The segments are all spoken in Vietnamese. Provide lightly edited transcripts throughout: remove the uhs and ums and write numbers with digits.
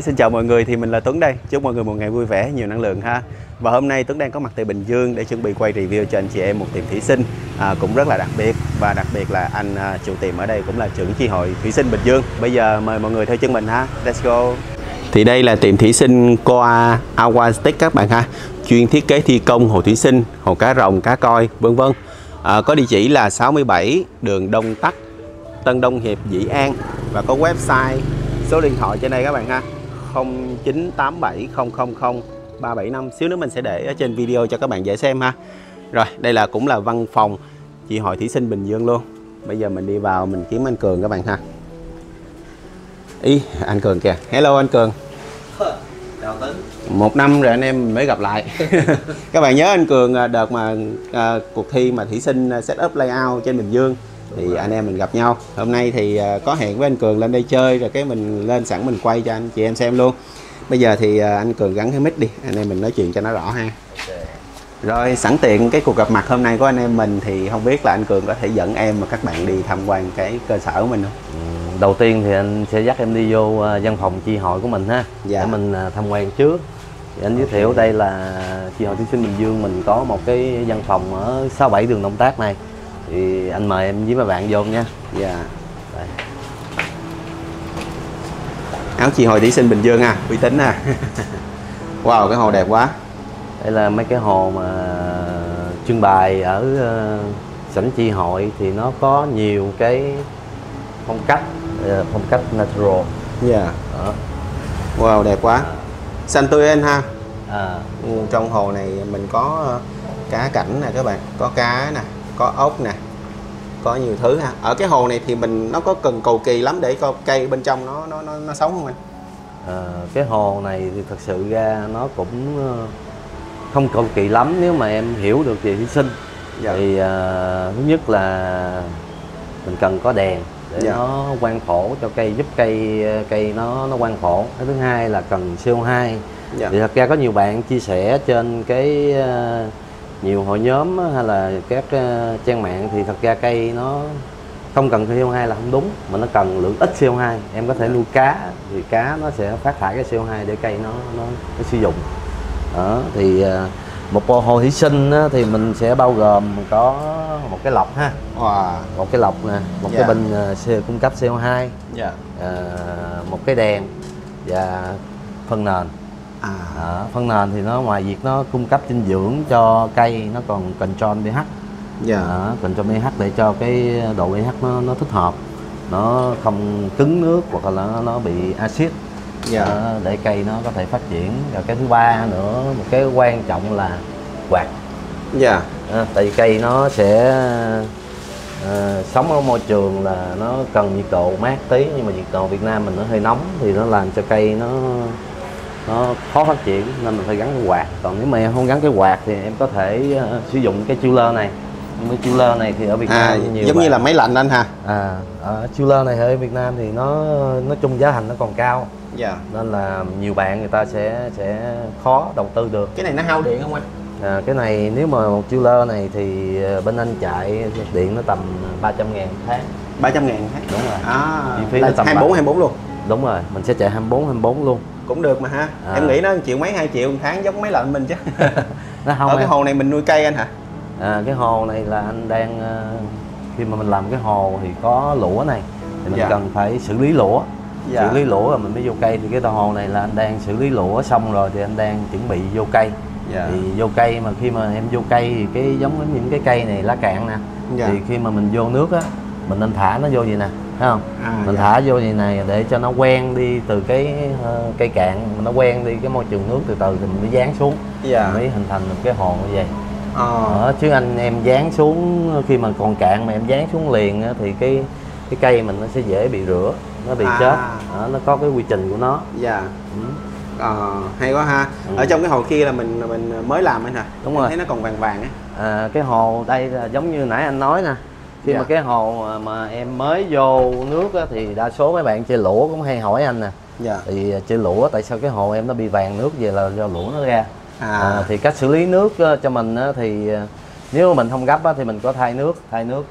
Xin chào mọi người, thì mình là Tuấn đây. Chúc mọi người một ngày vui vẻ, nhiều năng lượng ha. Và hôm nay Tuấn đang có mặt tại Bình Dương để chuẩn bị quay review cho anh chị em một tiệm thủy sinh cũng rất là đặc biệt. Và đặc biệt là anh chủ tiệm ở đây cũng là trưởng chi hội thủy sinh Bình Dương. Bây giờ mời mọi người theo chân mình ha. Let's go. Thì đây là tiệm thủy sinh Koa Aquastic các bạn ha. Chuyên thiết kế thi công hồ thủy sinh, hồ cá rồng, cá coi, vân vân. Có địa chỉ là 67 đường Đông Tắc, Tân Đông Hiệp, Dĩ An. Và có website, số điện thoại trên đây các bạn ha, 0987000375. Xíu nữa mình sẽ để ở trên video cho các bạn dễ xem ha. Rồi, đây là cũng là văn phòng chị hội thủy sinh Bình Dương luôn. Bây giờ mình đi vào mình kiếm anh Cường các bạn ha. Ý, anh Cường kìa. Hello anh Cường. Chào Tuấn. 1 năm rồi anh em mới gặp lại. Các bạn nhớ anh Cường đợt mà cuộc thi mà thủy sinh setup layout trên Bình Dương thì anh em mình gặp nhau. Hôm nay thì có hẹn với anh Cường lên đây chơi, rồi cái mình lên sẵn mình quay cho anh chị em xem luôn. Bây giờ thì anh Cường gắn cái mic đi, anh em mình nói chuyện cho nó rõ ha. Okay. Rồi sẵn tiện cái cuộc gặp mặt hôm nay của anh em mình thì không biết là anh Cường có thể dẫn em và các bạn đi tham quan cái cơ sở của mình không? Đầu tiên thì anh sẽ dắt em đi vô văn phòng chi hội của mình ha. Dạ. Để mình tham quan trước. Thì anh giới thiệu đây là chi hội thủy sinh Bình Dương, mình có một cái văn phòng ở 67 đường Đông Tác này. Thì anh mời em với mấy bạn vô nha. Dạ. Đây. Áo chi hội thủy sinh Bình Dương ha, uy tín ha. Wow, cái hồ đẹp quá. Đây là mấy cái hồ mà trưng bày ở sảnh chi hội thì nó có nhiều cái phong cách natural. Dạ. Wow, đẹp quá. Xanh tươi anh ha. Trong hồ này mình có cá cảnh nè các bạn, có cá nè, có ốc nè, có nhiều thứ ha. Ở cái hồ này thì nó có cần cầu kỳ lắm để coi cây bên trong nó sống không anh? Cái hồ này thì thật sự ra nó cũng không cầu kỳ lắm nếu mà em hiểu được về thủy sinh. Dạ. Thì thứ nhất là mình cần có đèn để dạ. Nó quang phổ cho cây, giúp cây nó quang phổ. Cái thứ hai là cần CO2. Dạ. Thì thật ra có nhiều bạn chia sẻ trên cái nhiều hội nhóm hay là các trang mạng thì thật ra cây nó không cần CO2 là không đúng, mà nó cần lượng ít CO2. Em có thể nuôi cá thì cá nó sẽ phát thải cái CO2 để cây nó sử dụng. Đó, thì một hồ thủy sinh thì mình sẽ bao gồm có một cái lọc ha. Wow. Một cái lọc nè, một cái bình cung cấp CO2, một cái đèn và phân nền. Phân nền thì nó ngoài việc nó cung cấp dinh dưỡng cho cây, nó còn control pH. Control pH để cho cái độ pH nó thích hợp, nó không cứng nước hoặc là nó bị axit. Để cây nó có thể phát triển. Rồi cái thứ ba nữa, một cái quan trọng là quạt. Tại vì cây nó sẽ sống ở môi trường là nó cần nhiệt độ mát tí, nhưng mà nhiệt độ Việt Nam mình nó hơi nóng thì nó làm cho cây nó khó phát triển, nên mình phải gắn cái quạt. Còn nếu mà em không gắn cái quạt thì em có thể sử dụng cái chiller này. Nhưng cái chiller này thì ở Việt Nam nhiều giống như là máy lạnh anh ha. Ở chiller này ở Việt Nam thì nó nói chung giá thành nó còn cao. Nên là nhiều bạn người ta sẽ khó đầu tư được. Cái này nó hao điện không anh? Cái này nếu mà một chiller này thì bên anh chạy điện nó tầm 300.000 tháng. 300.000 tháng? Đúng rồi. Chi phí nó tầm 24 luôn. Đúng rồi, mình sẽ chạy 24 luôn. Cũng được mà ha. Em nghĩ nó 1 triệu mấy 2 triệu một tháng giống máy lạnh mình chứ. Nó không. Ở cái hồ này mình nuôi cây anh hả? Cái hồ này là anh đang khi mà mình làm cái hồ thì có lũa này thì mình cần phải xử lý lũa. Xử lý lũa rồi mình mới vô cây. Thì cái hồ này là anh đang xử lý lũa xong rồi thì anh đang chuẩn bị vô cây. Thì vô cây mà khi mà em vô cây thì cái giống những cái cây này lá cạn nè, thì khi mà mình vô nước á, mình nên thả nó vô vậy nè, thấy không? Mình thả vô vậy này để cho nó quen đi từ cái cây cạn, nó quen đi cái môi trường nước, từ từ thì mình mới dán xuống, mới hình thành một cái hồ như vậy. Chứ em dán xuống khi mà còn cạn mà em dán xuống liền á, thì cái cây mình nó sẽ dễ bị rửa, nó bị chết. Nó có cái quy trình của nó. Hay quá ha. Ở trong cái hồ kia là mình mới làm anh hả? Đúng rồi. Thấy nó còn vàng vàng á. Cái hồ đây là giống như nãy anh nói nè. Khi mà cái hồ mà em mới vô nước á, thì đa số mấy bạn chơi lũa cũng hay hỏi anh nè. Thì chơi lũa tại sao cái hồ em nó bị vàng nước, về là do lũa nó ra. Thì cách xử lý nước cho mình á, thì Nếu mà mình không gấp á, thì mình có thay nước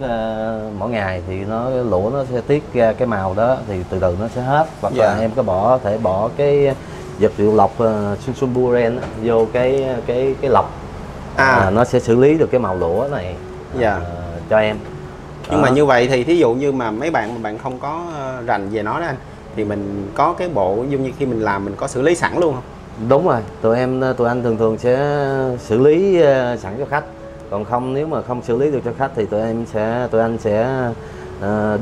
mỗi ngày thì lũa nó sẽ tiết ra cái màu đó, thì từ từ nó sẽ hết. Hoặc là em có thể bỏ cái vật liệu lọc sulfuren vô cái lọc, nó sẽ xử lý được cái màu lũa này cho em. Nhưng mà như vậy thì thí dụ như mà mấy bạn mà bạn không có rành về nó đó anh, thì mình có cái bộ giống như khi mình làm mình có xử lý sẵn luôn không? Đúng rồi, tụi anh thường sẽ xử lý sẵn cho khách. Còn không, nếu mà không xử lý được cho khách thì tụi anh sẽ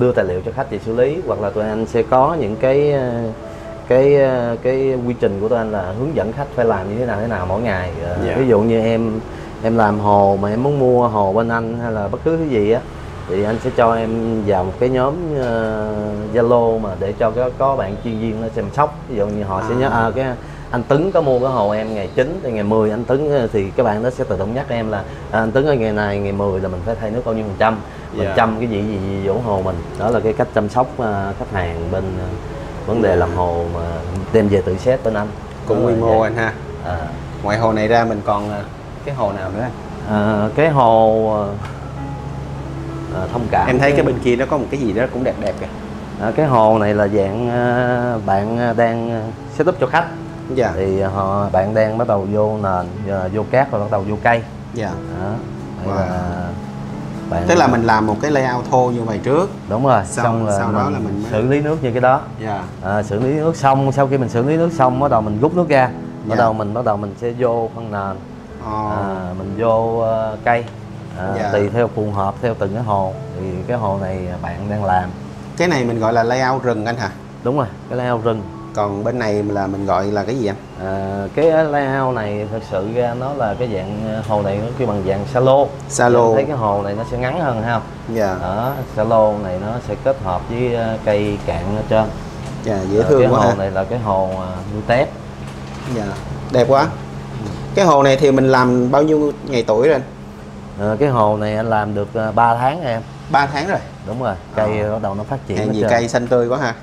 đưa tài liệu cho khách để xử lý, hoặc là tụi anh sẽ có những cái quy trình của tụi anh là hướng dẫn khách phải làm như thế nào mỗi ngày. Ví dụ như em làm hồ mà em muốn mua hồ bên anh hay là bất cứ thứ gì á, thì anh sẽ cho em vào một cái nhóm Zalo mà để cho có bạn chuyên viên nó chăm sóc. Ví dụ như họ sẽ nhớ cái anh Tấn có mua cái hồ em ngày 9 thì ngày 10 anh Tấn, thì các bạn đó sẽ tự động nhắc em là anh Tấn ở ngày này ngày 10 là mình phải thay nước bao nhiêu %, mình chăm cái gì vô hồ mình. Đó là cái cách chăm sóc khách hàng bên vấn đề làm hồ mà đem về tự set bên anh. Cũng quy mô anh ha. Ngoài hồ này ra mình còn cái hồ nào nữa anh? Cái hồ Thông Cảm. Em thấy cái bên kia nó có một cái gì đó cũng đẹp đẹp kìa. Cái hồ này là dạng bạn đang set up cho khách. Thì bạn đang bắt đầu vô nền, vô cát và bắt đầu vô cây. Tức là mình làm một cái layout thô như vậy trước. Đúng rồi. Sau đó là mình xử lý nước như cái đó. Xử lý nước xong, sau khi mình xử lý nước xong bắt đầu mình rút nước ra. Bắt đầu mình sẽ vô phân nền. Mình vô cây. Tùy theo phù hợp theo từng cái hồ. Thì cái hồ này bạn đang làm. Cái này mình gọi là layout rừng anh hả? Đúng rồi, cái layout rừng. Còn bên này là mình gọi là cái gì anh? Cái layout này thực sự ra nó là cái dạng hồ này nó kêu bằng dạng salo. Thấy cái hồ này nó sẽ ngắn hơn ha không? Salo này nó sẽ kết hợp với cây cạn ở trên. Dễ thương cái quá. Cái hồ này là cái hồ nuôi tép. Đẹp quá. Cái hồ này thì mình làm bao nhiêu ngày tuổi rồi anh? Cái hồ này anh làm được 3 tháng em. 3 tháng rồi. Đúng rồi, cây bắt đầu nó phát triển. Hèn gì cây xanh tươi quá ha.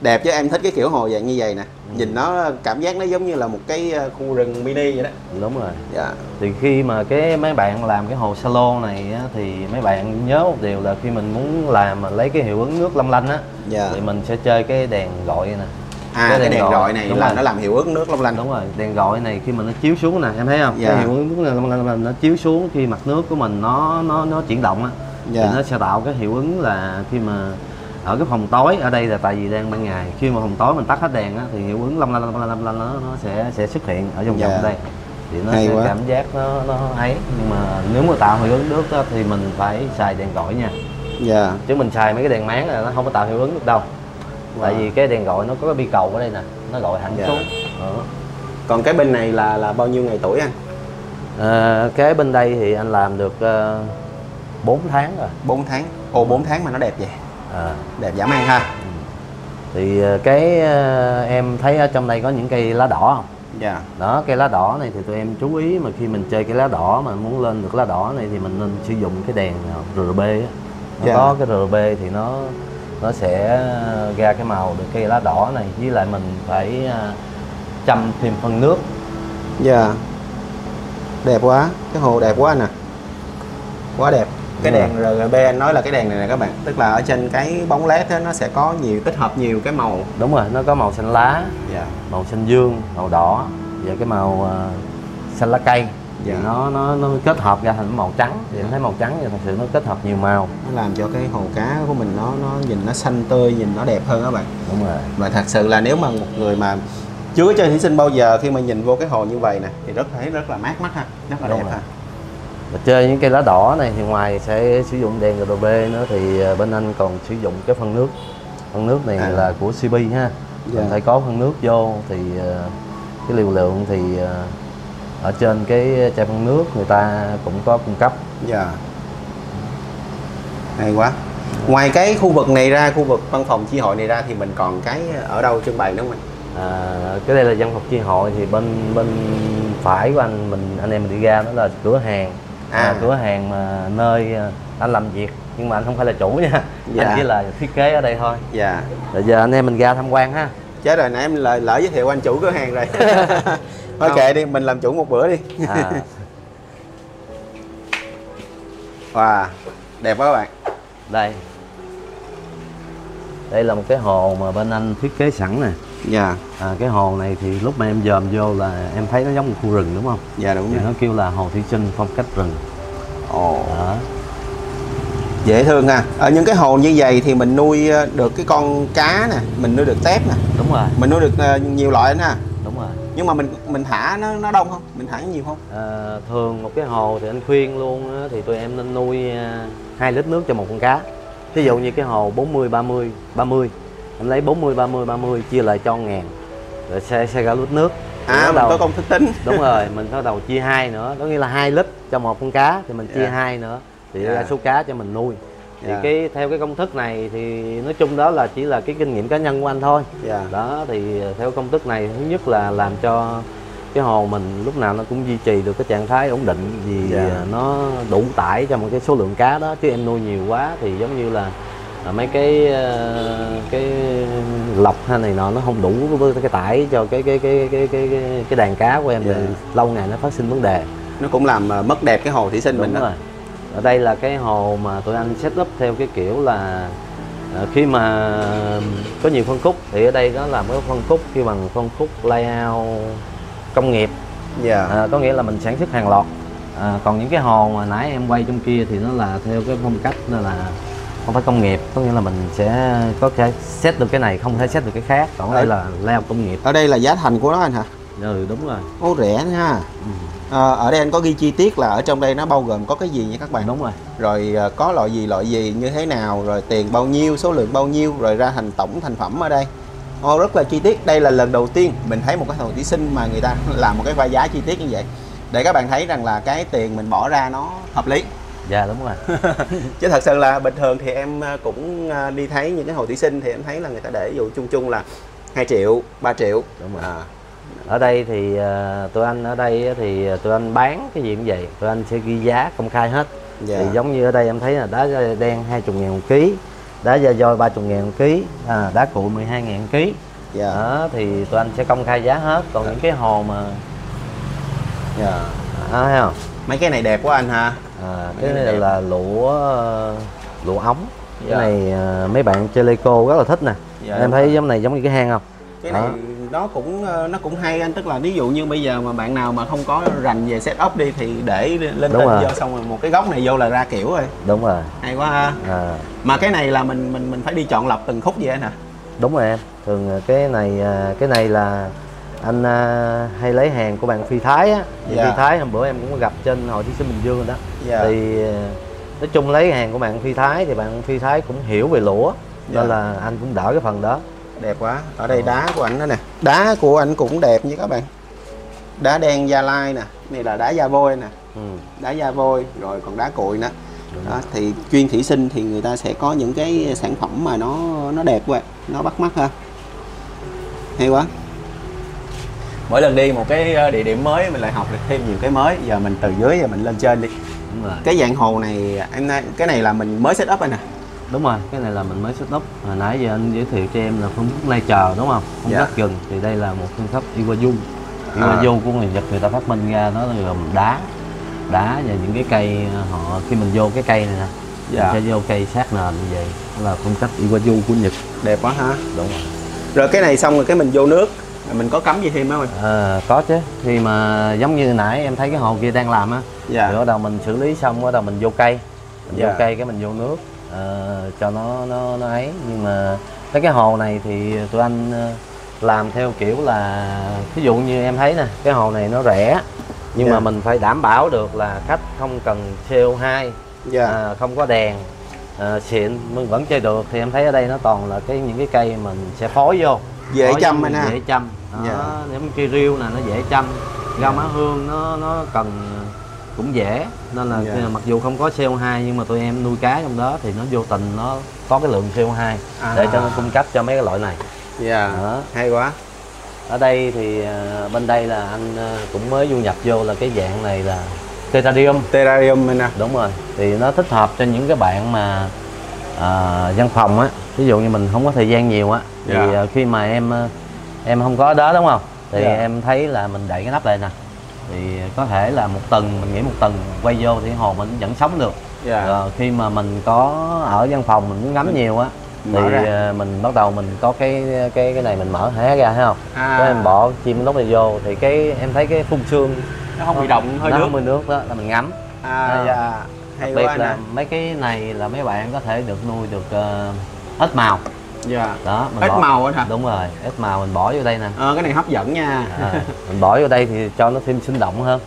Đẹp chứ, em thích cái kiểu hồ dạng như vậy nè. Nhìn nó cảm giác nó giống như là một cái khu rừng mini vậy đó. Đúng rồi. Thì khi mà mấy bạn làm cái hồ salon này á, thì mấy bạn nhớ một điều là khi mình muốn làm mà lấy cái hiệu ứng nước long lanh á, thì mình sẽ chơi cái đèn gọi nè. Cái đèn gọi này là nó làm hiệu ứng nước long lanh. Đúng rồi, đèn gọi này khi mà nó chiếu xuống nè, em thấy không? Cái hiệu ứng nước long lanh nó chiếu xuống khi mặt nước của mình nó chuyển động á, thì nó sẽ tạo cái hiệu ứng là khi mà ở cái phòng tối, ở đây là tại vì đang ban ngày, khi mà phòng tối mình tắt hết đèn á, thì hiệu ứng long lanh nó sẽ xuất hiện ở vòng vòng đây, thì nó sẽ cảm giác nó ấy. Nhưng mà nếu mà tạo hiệu ứng nước đó, thì mình phải xài đèn gọi nha. Chứ mình xài mấy cái đèn máng là nó không có tạo hiệu ứng được đâu. Tại vì cái đèn gọi nó có cái bi cầu ở đây nè, nó gọi thẳng xuống. Còn cái bên này là bao nhiêu ngày tuổi anh? Cái bên đây thì anh làm được 4 tháng rồi. 4 tháng. 4 tháng mà nó đẹp vậy. Đẹp dã man ha. Thì em thấy ở trong đây có những cây lá đỏ không? Đó, cây lá đỏ này thì tụi em chú ý mà khi mình chơi cây lá đỏ mà muốn lên được lá đỏ này thì mình nên sử dụng cái đèn RGB á. Nó có cái RGB thì nó sẽ ra cái màu được cây lá đỏ này, với lại mình phải chăm thêm phân nước. Đẹp quá, cái hồ đẹp quá nè. Quá đẹp. Cái đèn RGB anh nói là cái đèn này nè các bạn, tức là ở trên cái bóng led đó, nó sẽ có tích hợp nhiều cái màu. Đúng rồi, nó có màu xanh lá, màu xanh dương, màu đỏ và cái màu xanh lá cây. Thì nó kết hợp ra thành màu trắng. Thì em thấy màu trắng thì thật sự nó kết hợp nhiều màu, nó làm cho cái hồ cá của mình nó nhìn nó xanh tươi, nhìn nó đẹp hơn các bạn. Đúng rồi. Và thật sự là nếu mà một người mà chưa có chơi thủy sinh bao giờ, khi mà nhìn vô cái hồ như vậy nè thì thấy rất là mát mắt ha, rất là đẹp ha. Và chơi những cây lá đỏ này thì ngoài sẽ sử dụng đèn RGB nữa, thì bên anh còn sử dụng cái phân nước. Phân nước này là của CP ha. Mình phải có phân nước vô thì cái liều lượng thì ở trên cái chai phân nước người ta cũng có cung cấp. Hay quá. Ngoài cái khu vực này ra, khu vực văn phòng chi hội này ra thì mình còn cái ở đâu trưng bày nữa không anh? Cái đây là văn phòng chi hội, thì bên phải của anh em mình đi ra đó là cửa hàng. Cửa hàng mà nơi anh làm việc, nhưng mà anh không phải là chủ nha. Anh chỉ là thiết kế ở đây thôi. Bây giờ anh em mình ra tham quan ha. Chết rồi, nãy em lỡ giới thiệu anh chủ cửa hàng rồi. Thôi kệ đi, mình làm chủ một bữa đi. Wow, đẹp quá các bạn. Đây là một cái hồ mà bên anh thiết kế sẵn nè. Dạ. Cái hồ này thì lúc mà em dòm vô là em thấy nó giống một khu rừng đúng không? Dạ đúng thì rồi. nó kêu là hồ thủy sinh phong cách rừng. Đó. Dễ thương ha. Ở những cái hồ như vậy thì mình nuôi được cái con cá nè, mình nuôi được tép nè. Đúng rồi. Mình nuôi được nhiều loại nữa ha. Đúng rồi. Nhưng mà mình thả nó đông không? Mình thả nhiều không? Thường một cái hồ thì anh khuyên luôn á, thì tụi em nên nuôi 2 lít nước cho một con cá. Ví dụ như cái hồ 40 30 30, em lấy 40 30 30 chia lại cho 1.000 rồi xe cả lít nước. Mình có công thức tính. Đúng rồi, mình bắt đầu chia 2 nữa, có nghĩa là 2 lít cho một con cá thì mình chia 2 nữa thì ra số cá cho mình nuôi. Thì theo cái công thức này thì nói chung đó là chỉ là cái kinh nghiệm cá nhân của anh thôi. Đó thì theo công thức này thứ nhất là làm cho cái hồ mình lúc nào nó cũng duy trì được cái trạng thái ổn định, vì nó đủ tải cho một cái số lượng cá đó, chứ em nuôi nhiều quá thì giống như là mấy cái lọc hay này nọ nó không đủ với cái tải cho cái đàn cá của em, thì lâu ngày nó phát sinh vấn đề, nó cũng làm mất đẹp cái hồ thủy sinh mình đó. Rồi. Ở đây là cái hồ mà tụi anh set up theo cái kiểu là khi mà có nhiều phân khúc thì ở đây đó là một phân khúc kêu bằng phân khúc layout công nghiệp. Có nghĩa là mình sản xuất hàng loạt. Còn những cái hồ mà nãy em quay trong kia thì nó là theo cái phong cách là không phải công nghiệp, có nghĩa là mình sẽ có thể set được cái này, không thể set được cái khác. Còn đây là layout công nghiệp. Ở đây là giá thành của nó anh hả? Đúng rồi. Ô, rẻ nữa ha. Ở đây anh có ghi chi tiết là ở trong đây nó bao gồm có cái gì nha các bạn. Đúng rồi. Rồi có loại gì như thế nào, rồi tiền bao nhiêu, số lượng bao nhiêu, rồi ra tổng thành phẩm ở đây. Rất là chi tiết. Đây là lần đầu tiên mình thấy một cái hồ thủy sinh mà người ta làm một cái vai giá chi tiết như vậy, để các bạn thấy rằng là cái tiền mình bỏ ra nó hợp lý. Dạ đúng rồi. Chứ thật sự là bình thường thì em cũng đi thấy những cái hồ thủy sinh thì em thấy là người ta để ví dụ chung là 2 triệu, 3 triệu. Đúng rồi. Ở đây thì tụi anh ở đây thì tụi anh bán cái gì cũng vậy, tụi anh sẽ ghi giá công khai hết. Thì giống như ở đây em thấy là đá đen 20.000 một ký, đá da voi 30.000 một ký, đá cuội 12.000 một ký. Đó thì tụi anh sẽ công khai giá hết. Còn những cái hồ mà thấy không? Mấy cái này đẹp quá anh ha. Cái này là lụa ống. Cái này mấy bạn chơi Lego rất là thích nè. Em thấy giống này giống như cái hang không? Cái này nó cũng hay anh, tức là ví dụ như bây giờ mà bạn nào mà không có rành về setup đi thì để lên tên vô, xong rồi một cái góc này vô là ra kiểu rồi. Đúng rồi. Hay quá ha. Mà cái này là mình phải đi chọn lọc từng khúc vậy anh hả? Đúng rồi em. Thường cái này là anh hay lấy hàng của bạn Phi Thái á. Phi Thái hôm bữa em cũng có gặp trên hội thí sinh Bình Dương rồi đó. Thì nói chung lấy hàng của bạn Phi Thái thì bạn Phi Thái cũng hiểu về lũa, nên là anh cũng đỡ cái phần đó. Đẹp quá. Ở đây đá của anh đó nè. Đá của anh cũng đẹp như các bạn. Đá đen Gia Lai nè. Này là đá da vôi nè. Đá da vôi. Rồi còn đá cuội nữa. Đó, thì chuyên thủy sinh thì người ta sẽ có những cái sản phẩm mà nó đẹp quá, nó bắt mắt ha. Hay quá. Mỗi lần đi một cái địa điểm mới mình lại học được thêm nhiều cái mới. Giờ mình từ dưới giờ mình lên trên đi. Đúng rồi. Cái dạng hồ này cái này là mình mới set up anh nè. Đúng rồi, cái này là mình mới set up. Hồi nãy giờ anh giới thiệu cho em là phương thức lay chờ đúng không? Không rất gần. Thì đây là một phương pháp Iwaju. Iwaju của người Nhật người ta phát minh ra, nó gồm đá và những cái cây. Họ khi mình vô cái cây này nè, mình sẽ vô cây sát nền như vậy. Đó là phương cách Iwaju của Nhật. Đẹp quá ha. Đúng rồi. Rồi cái này xong rồi cái mình vô nước, mình có cắm gì thêm không anh? Có chứ. Khi mà giống như nãy em thấy cái hồ kia đang làm á, thì bắt đầu mình xử lý xong, bắt đầu mình vô cây, vô cây cái mình vô nước cho nó ấy. Nhưng mà cái hồ này thì tụi anh làm theo kiểu là ví dụ như em thấy nè, cái hồ này nó rẻ nhưng mà mình phải đảm bảo được là khách không cần CO2, không có đèn xịn mình vẫn chơi được. Thì em thấy ở đây nó toàn là những cái cây mình sẽ phối vô dễ chăm anh ha. Dễ chăm. Giống cây riêu nè, nó dễ chăm. Rau má hương nó cần cũng dễ, nên là mặc dù không có CO2 nhưng mà tụi em nuôi cá trong đó thì nó vô tình nó có cái lượng CO2 để cho nó cung cấp cho mấy cái loại này. Hay quá. Ở đây thì bên đây là anh cũng mới du nhập vô là cái dạng này là terrarium nè. Đúng rồi. Thì nó thích hợp cho những cái bạn mà văn phòng á, ví dụ như mình không có thời gian nhiều á, thì khi mà em không có đó đúng không, thì em thấy là mình đậy cái nắp lại nè, thì có thể là một tuần, mình nghĩ một tuần quay vô thì hồ mình vẫn sống được. Dạ. Rồi khi mà mình có ở văn phòng mình muốn ngắm nhiều á thì mình bắt đầu mình có cái này mình mở hé ra thấy không? Cái em bỏ chim nút này vô thì cái em thấy cái phun sương nó không bị động hơi nó nước. không bị nước đó là mình ngắm. Dạ. Đặc biệt là mấy cái này là mấy bạn có thể được nuôi được ít màu. Dạ. Đó, ít màu hả? Đúng rồi, ít màu mình bỏ vô đây nè. Cái này hấp dẫn nha. Mình bỏ vô đây thì cho nó thêm sinh động hơn.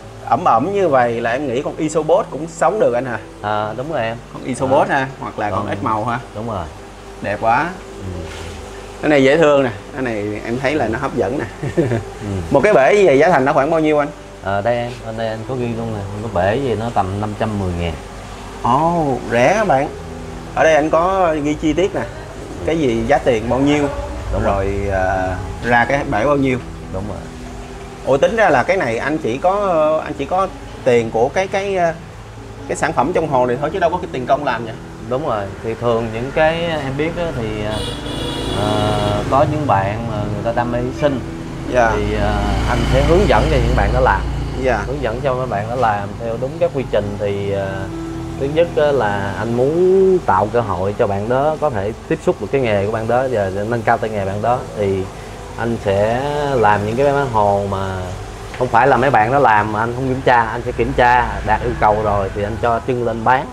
Ẩm như vậy là em nghĩ con Isobot cũng sống được anh hả? Đúng rồi em. Con Isobot ha, hoặc là con ít màu ha. Đúng rồi. Đẹp quá. Cái này dễ thương nè, cái này em thấy là nó hấp dẫn nè. Một cái bể như vậy giá thành nó khoảng bao nhiêu anh? Đây em, bên đây anh có ghi luôn nè, cái bể gì nó tầm 510.000. Ồ, rẻ các bạn. Ở đây anh có ghi chi tiết nè, cái gì giá tiền bao nhiêu, đúng rồi ra cái bể bao nhiêu. Đúng rồi. Ủa tính ra là cái này anh chỉ có tiền của cái sản phẩm trong hồ này thôi chứ đâu có cái tiền công làm vậy? Đúng rồi, thì thường những cái em biết đó, thì có những bạn mà người ta đam mê sinh. Dạ. Thì anh sẽ hướng dẫn cho những bạn đó làm. Dạ. Hướng dẫn cho mấy bạn đó làm theo đúng các quy trình thì thứ nhất là anh muốn tạo cơ hội cho bạn đó có thể tiếp xúc được cái nghề của bạn đó và nâng cao tay nghề bạn đó, thì anh sẽ làm những cái bán hồ mà không phải là mấy bạn đó làm mà anh không kiểm tra. Anh sẽ kiểm tra đạt yêu cầu rồi thì anh cho trưng lên bán,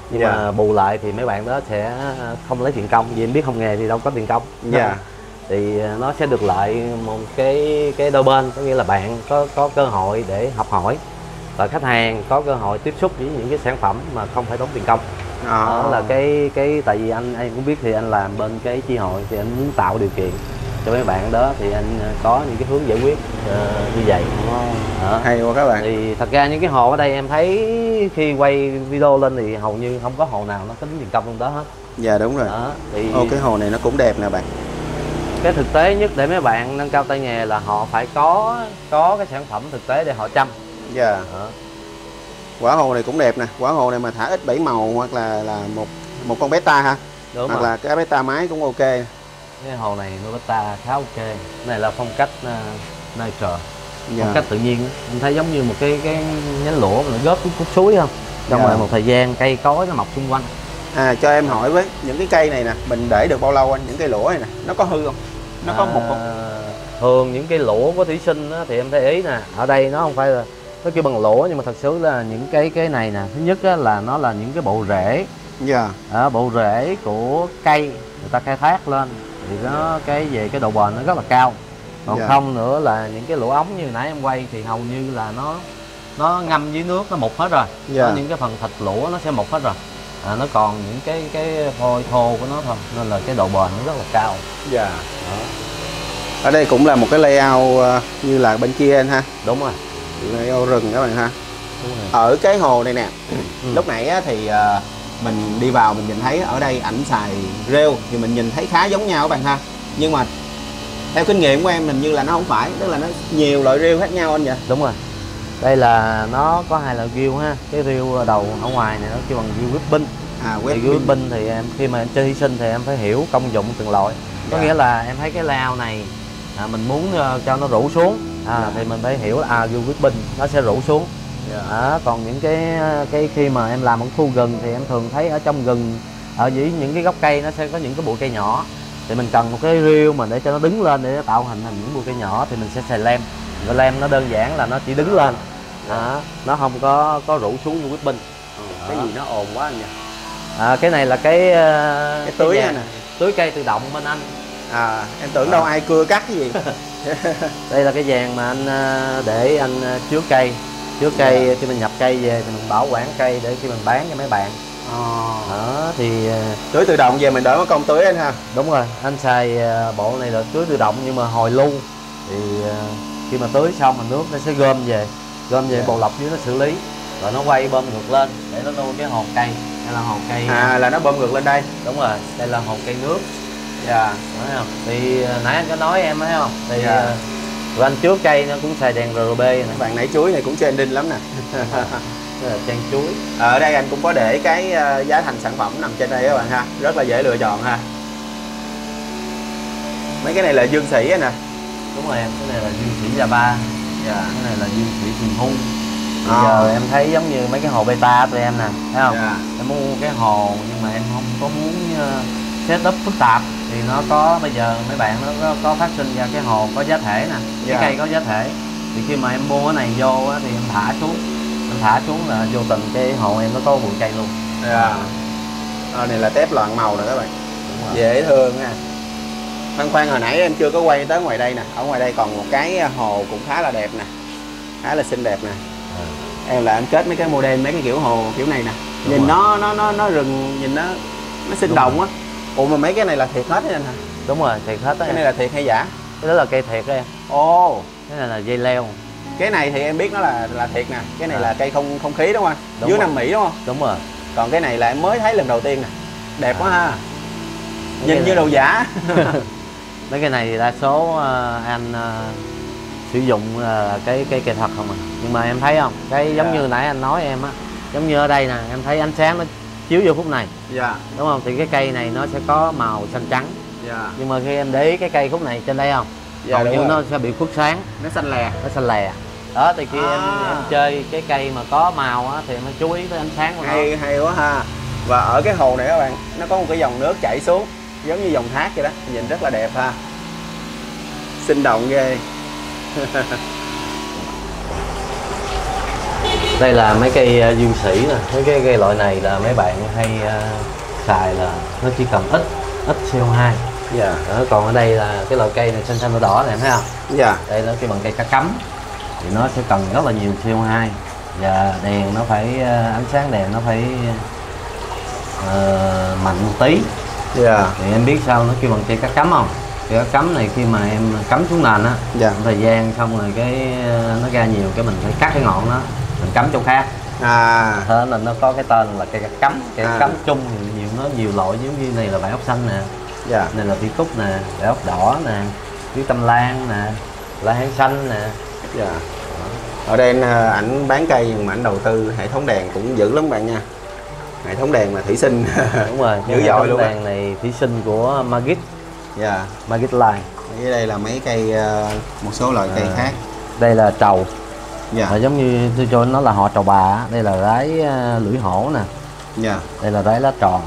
nhưng mà bù lại thì mấy bạn đó sẽ không lấy tiền công, vì em biết không nghề thì đâu có tiền công. Dạ. Thì nó sẽ được lại một cái đôi bên, có nghĩa là bạn có cơ hội để học hỏi và khách hàng có cơ hội tiếp xúc với những cái sản phẩm mà không phải tốn tiền công. Đó là cái tại vì anh cũng biết thì anh làm bên cái chi hội thì anh muốn tạo điều kiện cho mấy bạn đó thì anh có những cái hướng giải quyết như vậy. Hay quá các bạn. Thì thật ra những cái hồ ở đây em thấy khi quay video lên thì hầu như không có hồ nào nó tính tiền công trong đó hết. Dạ đúng rồi. Thì cái hồ này nó cũng đẹp nè bạn. Cái thực tế nhất để mấy bạn nâng cao tay nghề là họ phải có cái sản phẩm thực tế để họ chăm. Dạ. Quả hồ này cũng đẹp nè. Quả hồ này mà thả ít 7 màu hoặc là một con beta ha. Đúng hoặc rồi. là cái beta mái cũng ok. Cái hồ này nuôi beta khá ok. Cái này là phong cách nature. Dạ. Phong cách tự nhiên. Mình thấy giống như một cái nhánh lũa mà nó góp cúc suối không? Trong rồi một thời gian cây cối nó mọc xung quanh. Cho em hỏi với những cái cây này nè, mình để được bao lâu anh? Những cây lũa này nè, nó có hư không? Nó có mục không? Thường những cây lũa của thủy sinh á, thì em thấy ý nè, ở đây nó không phải là nó kêu bằng lũa, nhưng mà thật sự là những cái này nè, thứ nhất á, là nó là những cái bộ rễ. Dạ. Bộ rễ của cây người ta khai thác lên thì nó về cái độ bền nó rất là cao. Còn không nữa là những cái lỗ ống như nãy em quay thì hầu như là nó ngâm dưới nước, nó mục hết rồi. Những cái phần thịt lũa nó sẽ mục hết rồi. Nó còn những cái phôi thô của nó thôi, nên là cái độ bền nó rất là cao. Dạ. Ở đây cũng là một cái layout như là bên kia anh ha. Đúng rồi. Layout rừng các bạn ha. Đúng rồi. Ở cái hồ này nè, lúc nãy thì mình đi vào mình nhìn thấy ở đây ảnh xài rêu thì mình nhìn thấy khá giống nhau các bạn ha. Nhưng mà theo kinh nghiệm của em hình như là nó không phải, tức là nó nhiều loại rêu khác nhau anh vậy. Đúng rồi. Đây là nó có hai loại rêu ha. Cái rêu đầu ở ngoài này nó kêu bằng rêu whipping. Rêu whipping thì em khi mà em chơi thí sinh thì em phải hiểu công dụng từng loại. Có nghĩa là em thấy cái lao này mình muốn cho nó rủ xuống thì mình phải hiểu là rêu whipping nó sẽ rủ xuống. Còn những cái khi mà em làm ở khu rừng thì em thường thấy ở trong rừng, ở dưới những cái gốc cây nó sẽ có những cái bụi cây nhỏ, thì mình cần một cái rêu mà để cho nó đứng lên để tạo hình thành những bụi cây nhỏ thì mình sẽ xài lem. Và lem nó đơn giản là nó chỉ đứng lên, nó không có rủ xuống như whipping. Cái gì nó ồn quá anh nhỉ? Cái này là cái tưới nè, tưới cây tự động bên anh. Em tưởng đâu ai cưa cắt cái gì. Đây là cái dàn mà anh để anh chứa cây. Khi mình nhập cây về thì mình bảo quản cây để khi mình bán cho mấy bạn. Thì tưới tự động về mình đỡ mất công tưới anh ha. Đúng rồi, anh xài bộ này là tưới tự động nhưng mà hồi lưu. Thì khi mà tưới xong mà nước nó sẽ gom về bộ lọc dưới nó xử lý, rồi nó quay bơm ngược lên để nó nuôi cái hồn cây. Hay là hồn cây là nó bơm ngược lên đây. Đúng rồi, đây là hồn cây nước. Thấy không? Thì nãy anh có nói em thấy không? Thì rồi anh trước cây nó cũng xài đèn RGB này. Bạn nãy chuối này cũng trending lắm nè. Đây là trang chuối. Ở đây anh cũng có để cái giá thành sản phẩm nằm trên đây các bạn ha, rất là dễ lựa chọn ha. Mấy cái này là dương sĩ nè. Đúng rồi em, cái này là dương sĩ Java. Cái này là dương sĩ Sừng Hung. Bây giờ em thấy giống như mấy cái hồ beta tụi em nè, thấy không? Em mua cái hồ nhưng mà em không có muốn setup phức tạp thì nó có, bây giờ mấy bạn nó có phát sinh ra cái hồ có giá thể nè, cái cây có giá thể, thì khi mà em mua cái này vô á, thì em thả xuống là vô tình cái hồ em nó có bụi cây luôn. Này là tép loạn màu nè các bạn, dễ thương nha. Khoan hồi nãy em chưa có quay tới ngoài đây nè, ở ngoài đây còn một cái hồ cũng khá là đẹp nè, khá là xinh đẹp nè. Em là em kết mấy cái model, mấy cái kiểu hồ kiểu này nè, nhìn nó rừng, nhìn nó sinh động á. Ủa mà mấy cái này là thiệt hết đấy anh hả? Đúng rồi, thiệt hết đó. Cái này là thiệt hay giả? Cái đó là cây thiệt đó em. Ồ, cái này là dây leo. Cái này thì em biết nó là thiệt nè, cái này là cây không khí đúng không anh? Dưới Nam Mỹ đúng không? Đúng rồi. Còn cái này là em mới thấy lần đầu tiên nè, đẹp quá ha. Nhìn như đồ giả. Mấy cái này thì đa số anh sử dụng cái cây thật không à. Nhưng mà em thấy không, cái giống như nãy anh nói em á, giống như ở đây nè, em thấy ánh sáng nó chiếu vô khúc này, đúng không? Thì cái cây này nó sẽ có màu xanh trắng, nhưng mà khi em để ý cái cây khúc này trên đây không, hầu như nó sẽ bị khuất sáng, nó xanh lè. Đó thì khi em chơi cái cây mà có màu á thì em phải chú ý tới ánh sáng của nó. Hay quá ha. Và ở cái hồ này các bạn, nó có một cái dòng nước chảy xuống giống như dòng thác vậy đó, nhìn rất là đẹp ha, sinh động ghê. Đây là mấy cây dương sĩ nè, mấy cái cây loại này là mấy bạn hay xài, là nó chỉ cần ít CO2. Còn ở đây là cái loại cây này xanh xanh đỏ đỏ này em thấy không? Đây là cái bằng cây cá cắm thì nó sẽ cần rất là nhiều CO2, và đèn nó phải ánh sáng đèn nó phải mạnh một tí. Thì em biết sao nó kêu bằng cây cá cắm không? Cây cá cắm này khi mà em cắm xuống nền á, thời gian xong rồi cái nó ra nhiều, cái mình phải cắt cái ngọn nó, mình cắm chỗ khác. Thế nên nó có cái tên là cây cá cắm. Cây cá cắm chung thì nó nhiều loại, giống như này là vải ốc xanh nè, này là phi cúc nè, vải ốc đỏ nè, với tâm lan nè, la hán xanh nè. Ở đây ảnh bán cây nhưng mà ảnh đầu tư hệ thống đèn cũng dữ lắm bạn nha. Hệ thống đèn là thủy sinh. Đúng rồi, dữ dội luôn. Đèn này thủy sinh của Magic. Magic Line. Ở đây là mấy cây, một số loại cây khác. Đây là trầu. Giống như tôi cho nó là họ trầu bà. Đây là rái lưỡi hổ nè. Đây là rái lá tròn.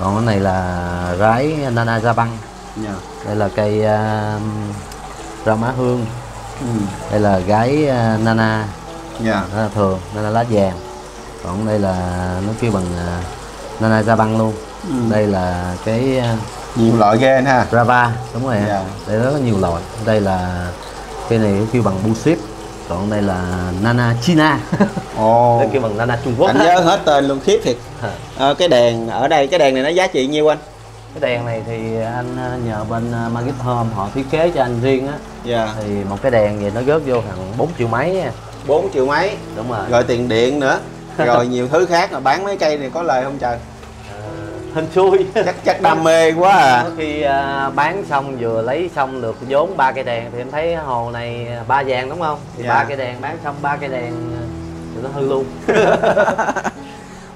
Còn cái này là rái Nana da băng. Đây là cây rau má hương. Đây là gái Nana thường, Nana lá vàng. Còn đây là nó kêu bằng Nana da băng luôn. Đây là cái nhiều loại ghê ha. Rava, đúng rồi. Đây rất là nhiều loại. Đây là cây này kêu bằng Buship. Còn đây là Nana China. Đây kêu bằng Nana Trung Quốc. Anh nhớ hết tên luôn, khiếp thiệt. Cái đèn ở đây, cái đèn này nó giá trị nhiêu anh? Cái đèn này thì anh nhờ bên Magic Home họ thiết kế cho anh riêng á. Thì một cái đèn vậy nó rớt vô hàng 4 triệu mấy nha. 4 triệu mấy? Đúng rồi. Rồi tiền điện nữa. Rồi nhiều thứ khác, mà bán mấy cây này có lời không trời? Hên xui. Chắc đam mê quá à. Có khi bán xong vừa lấy xong được vốn 3 cây đèn thì em thấy hồ này 3 vàng đúng không? Thì 3 cây đèn bán xong 3 cây đèn thì nó hư luôn.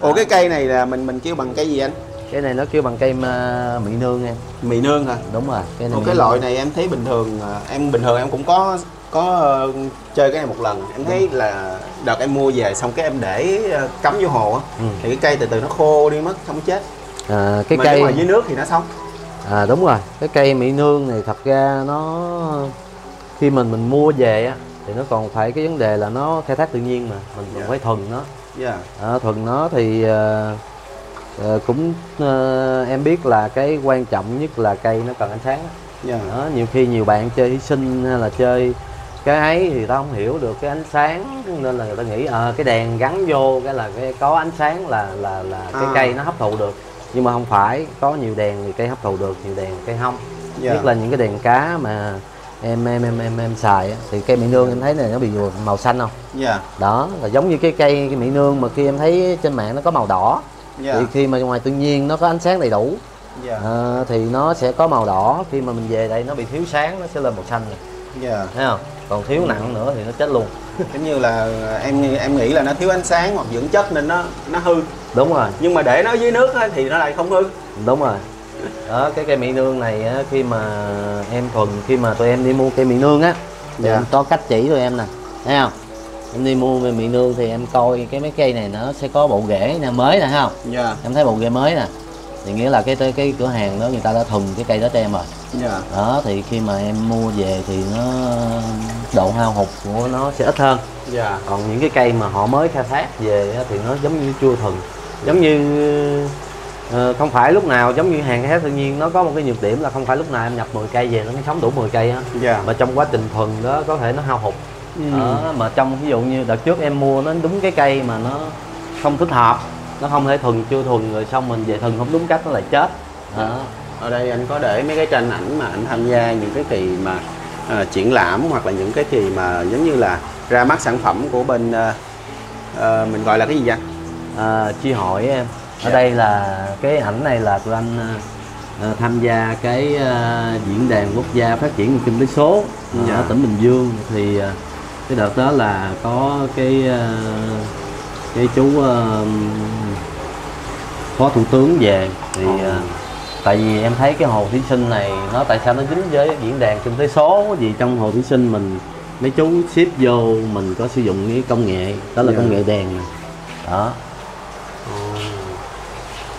Ủa cái cây này là mình kêu bằng cây gì anh? Cái này nó kêu bằng cây mị nương em. Mị nương hả? Đúng rồi. Cái loại này em thấy bình thường em cũng có chơi cái này một lần. Em thấy là đợt em mua về xong cái em để cắm vô hồ á, thì cái cây từ từ nó khô đi mất, không chết. Cái mà cây mà dưới nước thì nó sống. Đúng rồi. Cái cây mị nương này thật ra nó khi mình mua về á thì nó còn phải cái vấn đề là nó khai thác tự nhiên, mà mình phải thuần nó. Thuần nó thì cũng em biết là cái quan trọng nhất là cây nó cần ánh sáng đó. Nhiều khi nhiều bạn chơi thủy sinh hay là chơi cái ấy thì ta không hiểu được cái ánh sáng, nên là người ta nghĩ cái đèn gắn vô cái là cái có ánh sáng là cái cây nó hấp thụ được, nhưng mà không phải. Có nhiều đèn thì cây hấp thụ được, nhiều đèn cây không. Nhất là những cái đèn cá mà em xài á, thì cây mị nương em thấy này nó bị màu xanh không? Đó là giống như cái mị nương mà khi em thấy trên mạng nó có màu đỏ. Thì khi mà ngoài tự nhiên nó có ánh sáng đầy đủ thì nó sẽ có màu đỏ. Khi mà mình về đây nó bị thiếu sáng nó sẽ lên màu xanh rồi. Thấy không? Còn thiếu nặng nữa thì nó chết luôn. Giống như là em nghĩ là nó thiếu ánh sáng hoặc dưỡng chất nên nó hư. Đúng rồi. Nhưng mà để nó dưới nước thì nó lại không hư. Đúng rồi. Đó, cái cây mị nương này á, khi mà em thuần, khi mà tụi em đi mua cây mị nương á thì em có cách chỉ tụi em nè, thấy không? em đi mua mì nương thì em coi cái mấy cây này nó sẽ có bộ rễ nè, mới nè, thấy không? Dạ. Em thấy bộ rễ mới nè, thì nghĩa là cái cửa hàng đó người ta đã thuần cái cây đó cho em rồi. Dạ. Đó thì khi mà em mua về thì nó độ hao hụt của nó sẽ ít hơn. Dạ. Còn những cái cây mà họ mới khai thác về thì nó giống như chưa thuần, giống như không phải lúc nào giống như hàng khai thác tự nhiên, nó có một cái nhược điểm là không phải lúc nào em nhập 10 cây về nó sống đủ 10 cây á. Dạ. Mà trong quá trình thuần đó có thể nó hao hụt. Mà trong ví dụ như đợt trước em mua nó đúng cái cây mà nó không thích hợp, nó không thể thuần, chưa thuần rồi xong mình về thuần không đúng cách nó lại chết. Ở đây anh có để mấy cái tranh ảnh mà anh tham gia những cái kỳ mà triển lãm, hoặc là những cái kỳ mà giống như là ra mắt sản phẩm của bên mình gọi là cái gì vậy? Chi hội em. Ở đây là cái ảnh này là tụi anh tham gia cái diễn đàn quốc gia phát triển kinh tế số ở tỉnh Bình Dương. Thì cái đợt đó là có cái chú phó thủ tướng về thì tại vì em thấy cái hồ thủy sinh này nó tại sao nó dính với diễn đàn kinh tế số, vì trong hồ thủy sinh mình mấy chú ship vô mình có sử dụng cái công nghệ đó là công nghệ đèn này. Đó.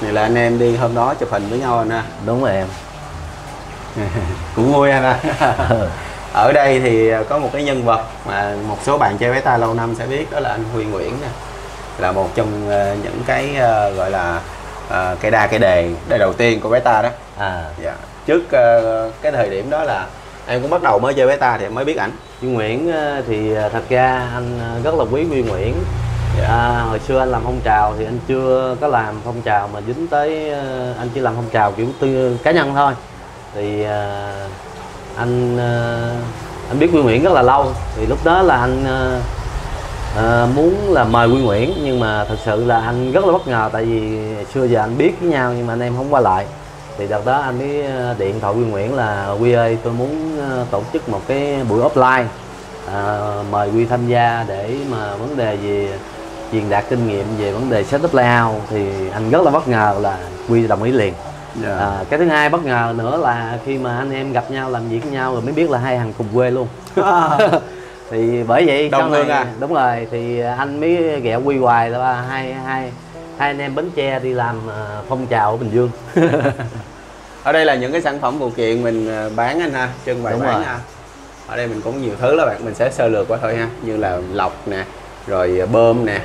Này là anh em đi hôm đó chụp hình với nhau anh ha. Đúng rồi em. Cũng vui anh ha. Ở đây thì có một cái nhân vật mà một số bạn chơi beta lâu năm sẽ biết, đó là anh Huy Nguyễn nè, là một trong những cái gọi là cây đa cây đề đầu tiên của beta đó. Dạ. Trước cái thời điểm đó là em cũng bắt đầu mới chơi beta thì em mới biết ảnh. Huy Nguyễn thì thật ra anh rất là quý Huy Nguyễn. Hồi xưa anh làm phong trào thì anh chưa có làm phong trào mà dính tới, anh chỉ làm phong trào kiểu cá nhân thôi. Thì anh biết Huy Nguyễn rất là lâu, thì lúc đó là anh muốn là mời Huy Nguyễn, nhưng mà thật sự là anh rất là bất ngờ, tại vì xưa giờ anh biết với nhau nhưng mà anh em không qua lại. Thì đợt đó anh mới điện thoại Huy Nguyễn là Huy ơi, tôi muốn tổ chức một cái buổi offline, mời Huy tham gia để mà vấn đề về truyền đạt kinh nghiệm về vấn đề setup layout. Thì anh rất là bất ngờ là Huy đồng ý liền. Cái thứ hai bất ngờ nữa là khi mà anh em gặp nhau làm việc với nhau rồi mới biết là hai thằng cùng quê luôn. Thì bởi vậy đông hương đúng rồi, thì anh mới ghẹo Huy hoài là hai anh em Bến Tre đi làm phong trào ở Bình Dương. Ở đây là những cái sản phẩm phụ kiện mình bán anh ha, trưng bày bán ha. Ở đây mình cũng nhiều thứ đó bạn, mình sẽ sơ lược qua thôi ha, như là lọc nè, rồi bơm nè,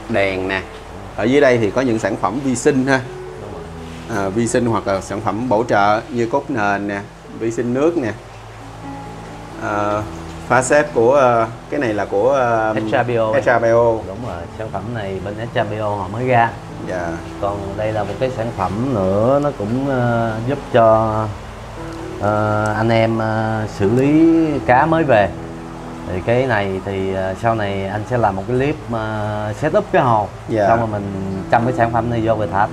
đèn nè. Ở dưới đây thì có những sản phẩm vi sinh ha, vi sinh hoặc là sản phẩm bổ trợ như cốt nền nè, vi sinh nước nè, pha xếp của cái này là của HRBO. Đúng rồi, sản phẩm này bên HRBO họ mới ra. Dạ. Còn đây là một cái sản phẩm nữa, nó cũng giúp cho anh em xử lý cá mới về. Thì cái này thì sau này anh sẽ làm một cái clip setup cái hồ, xong rồi mình chăm cái sản phẩm này vô và thả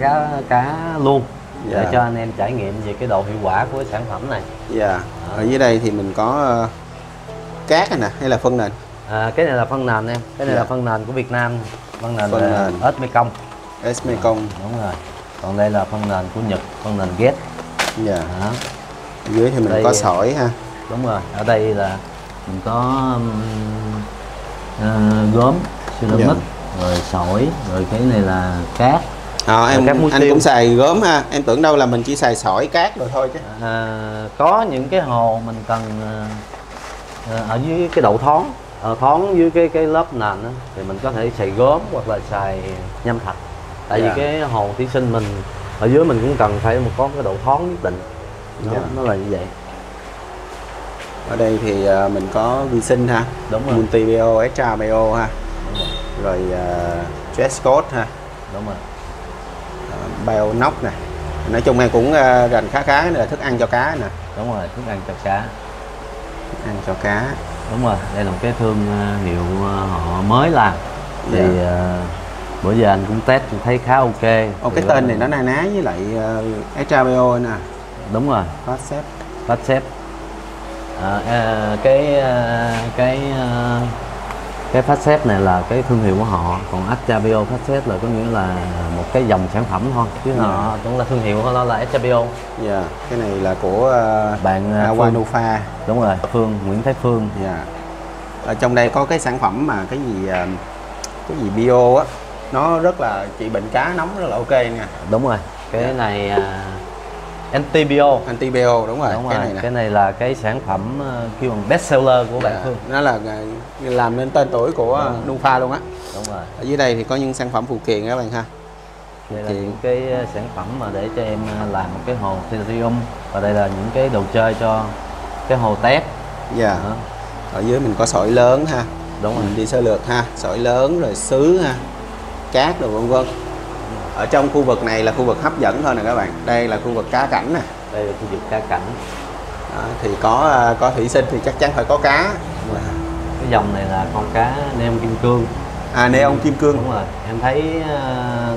cá luôn, để cho anh em trải nghiệm về cái độ hiệu quả của cái sản phẩm này. Ở dưới đây thì mình có cát này nè, hay là phân nền? Cái này là phân nền em, cái này là phân nền của Việt Nam, phân nền ếch Mekong. Ếch Mekong. Đúng rồi. Còn đây là phân nền của Nhật, phân nền ghét. Dưới thì mình đây có sỏi ha. Đúng rồi, ở đây là mình có gốm ceramic, rồi sỏi, rồi cái này là cát. Anh cũng xài gốm ha, em tưởng đâu là mình chỉ xài sỏi cát rồi thôi chứ. Có những cái hồ mình cần ở dưới cái đậu thoáng, thoáng dưới cái lớp nền đó, thì mình có thể xài gốm hoặc là xài nhâm thạch. Tại vì cái hồ thủy sinh mình ở dưới mình cũng cần phải có cái độ thoáng nhất định. Nó là như vậy. Ở đây thì mình có vi sinh ha. Đúng rồi. Multi-BO, HRBO ha. Rồi dress code ha. Đúng rồi. Bionox nè. Nói chung em cũng rành khá là thức ăn cho cá nè. Đúng rồi, thức ăn cho cá. Thức ăn cho cá. Đúng rồi, đây là một cái thương hiệu họ mới làm. Thì bữa giờ anh cũng test thấy khá ok. Cái tên này nó na ná với lại HRBO nè. Đúng rồi. Phát xếp. Cái phát xếp này là cái thương hiệu của họ, còn HRBO phát xếp là có nghĩa là một cái dòng sản phẩm thôi, chứ họ cũng là thương hiệu của nó là HRBO. Cái này là của bạn Awanufa. Đúng rồi, Nguyễn Thái Phương. Ở trong đây có cái sản phẩm mà cái gì bio á, nó rất là trị bệnh cá nóng rất là ok nha. Đúng rồi, cái này Antibio. Antibio đúng rồi. Đúng cái rồi. này nè. Cái này là cái sản phẩm kêu bằng best seller của bạn Phương. Nó là làm nên tên tuổi của Nufa luôn á. Đúng rồi. Ở dưới đây thì có những sản phẩm phụ kiện các bạn ha. Đây là những cái sản phẩm mà để cho em làm một cái hồ Therium, và đây là những cái đồ chơi cho cái hồ tép. Dạ. Ở dưới mình có sỏi lớn ha. Đúng rồi. Mình đi sơ lược ha, sỏi lớn rồi sứ ha, cát rồi vân vân. Ở trong khu vực này là khu vực hấp dẫn thôi nè các bạn. Đây là khu vực cá cảnh nè. Đây là khu vực cá cảnh. Đó, thì có thủy sinh thì chắc chắn phải có cá. Cái dòng này là con cá neon kim cương. Neon kim cương. Đúng rồi. Em thấy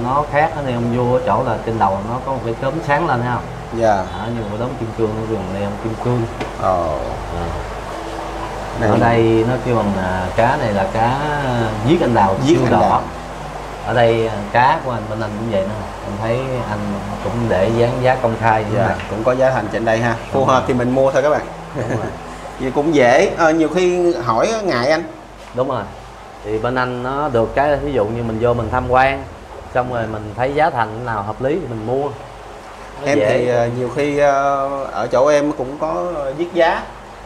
nó khác ở neon vua ở chỗ là trên đầu nó có một cái chớm sáng lên thấy không? Dạ. Nhưng mà đốm kim cương nó kêu bằng neon kim cương. Ở đây nó kêu bằng cá này là cá giết anh đào siêu đỏ. Ở đây cá của anh bên anh cũng vậy nè, em thấy anh cũng để giá công khai. Dạ, cũng có giá thành trên đây ha, phù hợp thì mình mua thôi các bạn. Đúng rồi. Vì cũng dễ, nhiều khi hỏi ngại anh. Đúng rồi, thì bên anh nó được cái ví dụ như mình vô mình tham quan xong rồi mình thấy giá thành nào hợp lý thì mình mua. Em dễ. Thì nhiều khi ở chỗ em cũng có viết giá,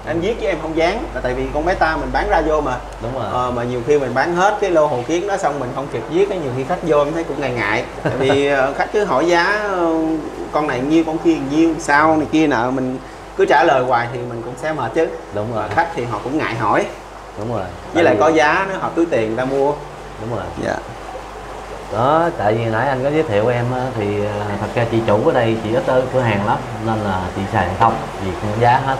em viết chứ em không dán, là tại vì con beta mình bán ra vô mà. Đúng rồi. Mà nhiều khi mình bán hết cái lô hồ kiến đó xong mình không kịp viết, nhiều khi khách vô em thấy cũng ngại tại vì khách cứ hỏi giá con này nhiêu con kia nhiêu sao này kia nọ, mình cứ trả lời hoài thì mình cũng sẽ mệt chứ. Đúng rồi. Khách thì họ cũng ngại hỏi. Đúng rồi. Với lại có giá nó hợp túi tiền người ta mua. Đúng rồi. Dạ. Đó, tại vì nãy anh có giới thiệu em thì thật ra chị chủ ở đây chị ít tới cửa hàng lắm nên là chị xài hàng không, việc giá hết.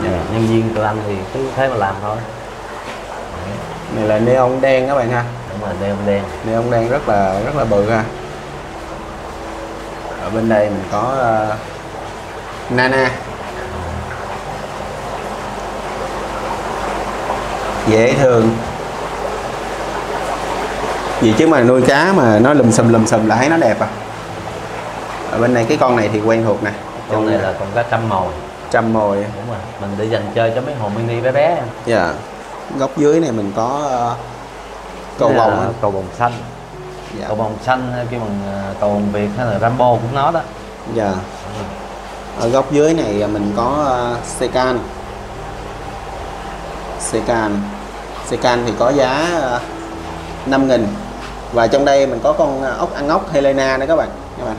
Nhân viên tụi anh thì cứ thế mà làm thôi. Này là neon đen các bạn ha. Đúng rồi, neon đen. Neon đen rất là bự ha. Ở bên đây mình có Nana. Dễ thương. Vì chứ mà nuôi cá mà nó lùm xùm là thấy nó đẹp à. Ở bên này cái con này thì quen thuộc nè. Con này là con cá trăm mồi. Trăm mồi. Đúng rồi, mình để dành chơi cho mấy hồ mini bé bé. Dạ. Góc dưới này mình có cầu bồng. Cầu bồng xanh. Dạ. Cầu bồng xanh hay kêu bằng cầu bồng Việt hay là Rambo cũng nó đó. Dạ. Ở góc dưới này mình có Secan. Secan thì có giá 5.000. Và trong đây mình có con ốc ăn ốc Helena nữa các bạn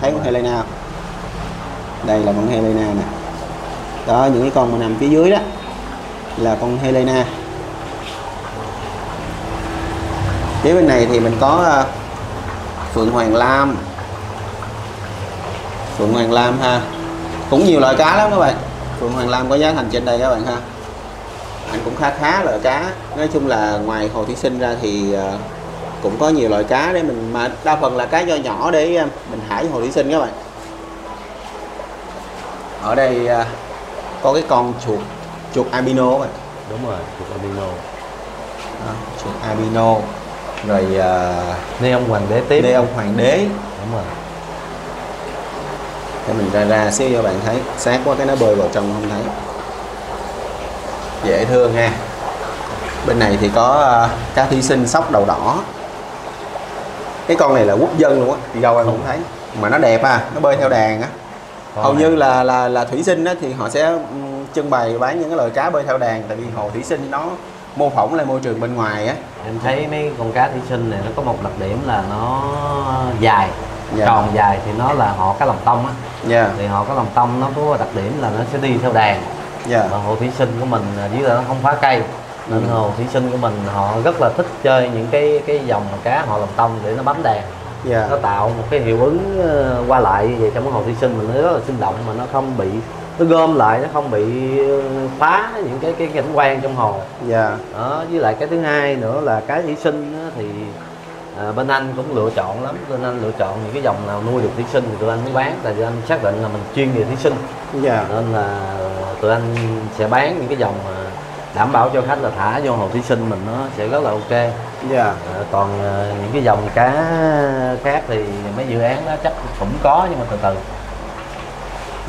thấy con Helena không? Đây là con Helena nè. Đó, những cái con mà nằm phía dưới đó là con Helena. Phía bên này thì mình có Phượng Hoàng Lam. Phượng Hoàng Lam ha. Cũng nhiều loại cá lắm các bạn. Phượng Hoàng Lam có giá thành trên đây các bạn ha. Anh cũng khá loại cá. Nói chung là ngoài hồ thủy sinh ra thì cũng có nhiều loại cá để mình, mà đa phần là cá nhỏ để mình thả hồ thủy sinh các bạn. Ở đây có cái con chuột albino các bạn. Đúng rồi, chuột albino. Đó, chuột albino. Rồi neon hoàng đế tím. Neon hoàng đế. Đúng rồi. Để mình ra xíu cho bạn thấy, sát quá cái nó bơi vào trong không thấy. Dễ thương ha. Bên này thì có cá thủy sinh sóc đầu đỏ. Cái con này là quốc dân luôn á, đi đâu em không thấy. Mà nó đẹp à, nó bơi theo đàn á. Hầu như là thủy sinh á thì họ sẽ trưng bày bán những cái loại cá bơi theo đàn, tại vì hồ thủy sinh nó mô phỏng lại môi trường bên ngoài á. Em thấy mấy con cá thủy sinh này nó có một đặc điểm là nó dài. Dạ. Tròn dài thì nó là họ cá lòng tông á. Dạ. Thì họ cá lòng tông nó có đặc điểm là nó sẽ đi theo đàn. Dạ. Mà hồ thủy sinh của mình dưới là nó không phá cây, nên hồ thủy sinh của mình họ rất là thích chơi những cái dòng cá họ lòng tông để nó bám đàn. Dạ. Nó tạo một cái hiệu ứng qua lại như vậy trong cái hồ thủy sinh mình, nó rất là sinh động mà nó không bị, nó gom lại, nó không bị phá những cái cảnh quan trong hồ. Dạ. Đó, với lại cái thứ hai nữa là cá thủy sinh thì bên anh cũng lựa chọn lắm, bên anh lựa chọn những cái dòng nào nuôi được thủy sinh thì tụi anh mới bán, tại vì anh xác định là mình chuyên về thủy sinh. Dạ. Nên là tụi anh sẽ bán những cái dòng mà đảm bảo cho khách là thả vô hồ thủy sinh mình nó sẽ rất là ok. Dạ. Còn những cái dòng cá khác thì mấy dự án đó chắc cũng có, nhưng mà từ từ.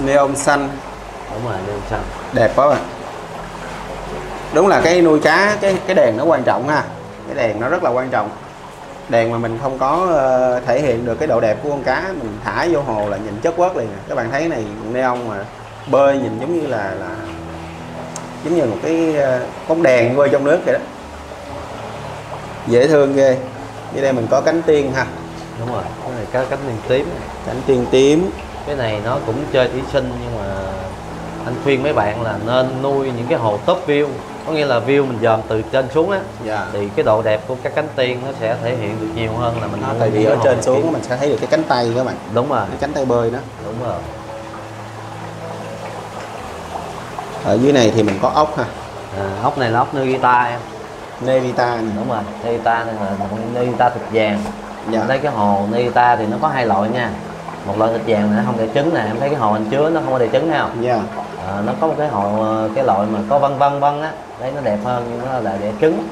Neon xanh. Đúng rồi, neon xanh đẹp quá bạn. Đúng là cái nuôi cá, cái đèn nó quan trọng ha. Cái đèn nó rất là quan trọng. Đèn mà mình không có thể hiện được cái độ đẹp của con cá, mình thả vô hồ là nhìn chất quất liền. Các bạn thấy này neon mà bơi nhìn giống như là giống như một cái bóng đèn bơi trong nước vậy đó, dễ thương ghê. Dưới đây mình có cánh tiên ha. Đúng rồi, cái này có cánh tiên tím. Cánh tiên tím. Cái này nó cũng chơi thủy sinh, nhưng mà anh khuyên mấy bạn là nên nuôi những cái hồ top view, có nghĩa là view mình dòm từ trên xuống á. Thì cái độ đẹp của các cánh tiên nó sẽ thể hiện được nhiều hơn là mình nuôi. Tại vì ở trên xuống mình sẽ thấy được cái cánh tay các bạn. Đúng rồi, cái cánh tay bơi đó. đúng rồi. Ở dưới này thì mình có ốc ha. Ốc này là ốc Nerita em. Nerita này. Đúng rồi, Nerita này là Nerita thịt vàng. Em thấy cái hồ Nerita thì nó có hai loại nha. Một loại thịt vàng này nó không đẻ trứng nè, em thấy cái hồ anh chứa nó không có đẻ trứng thấy không? Nó có một cái hồ, cái loại mà có vân á, đấy nó đẹp hơn nhưng nó là đẻ trứng.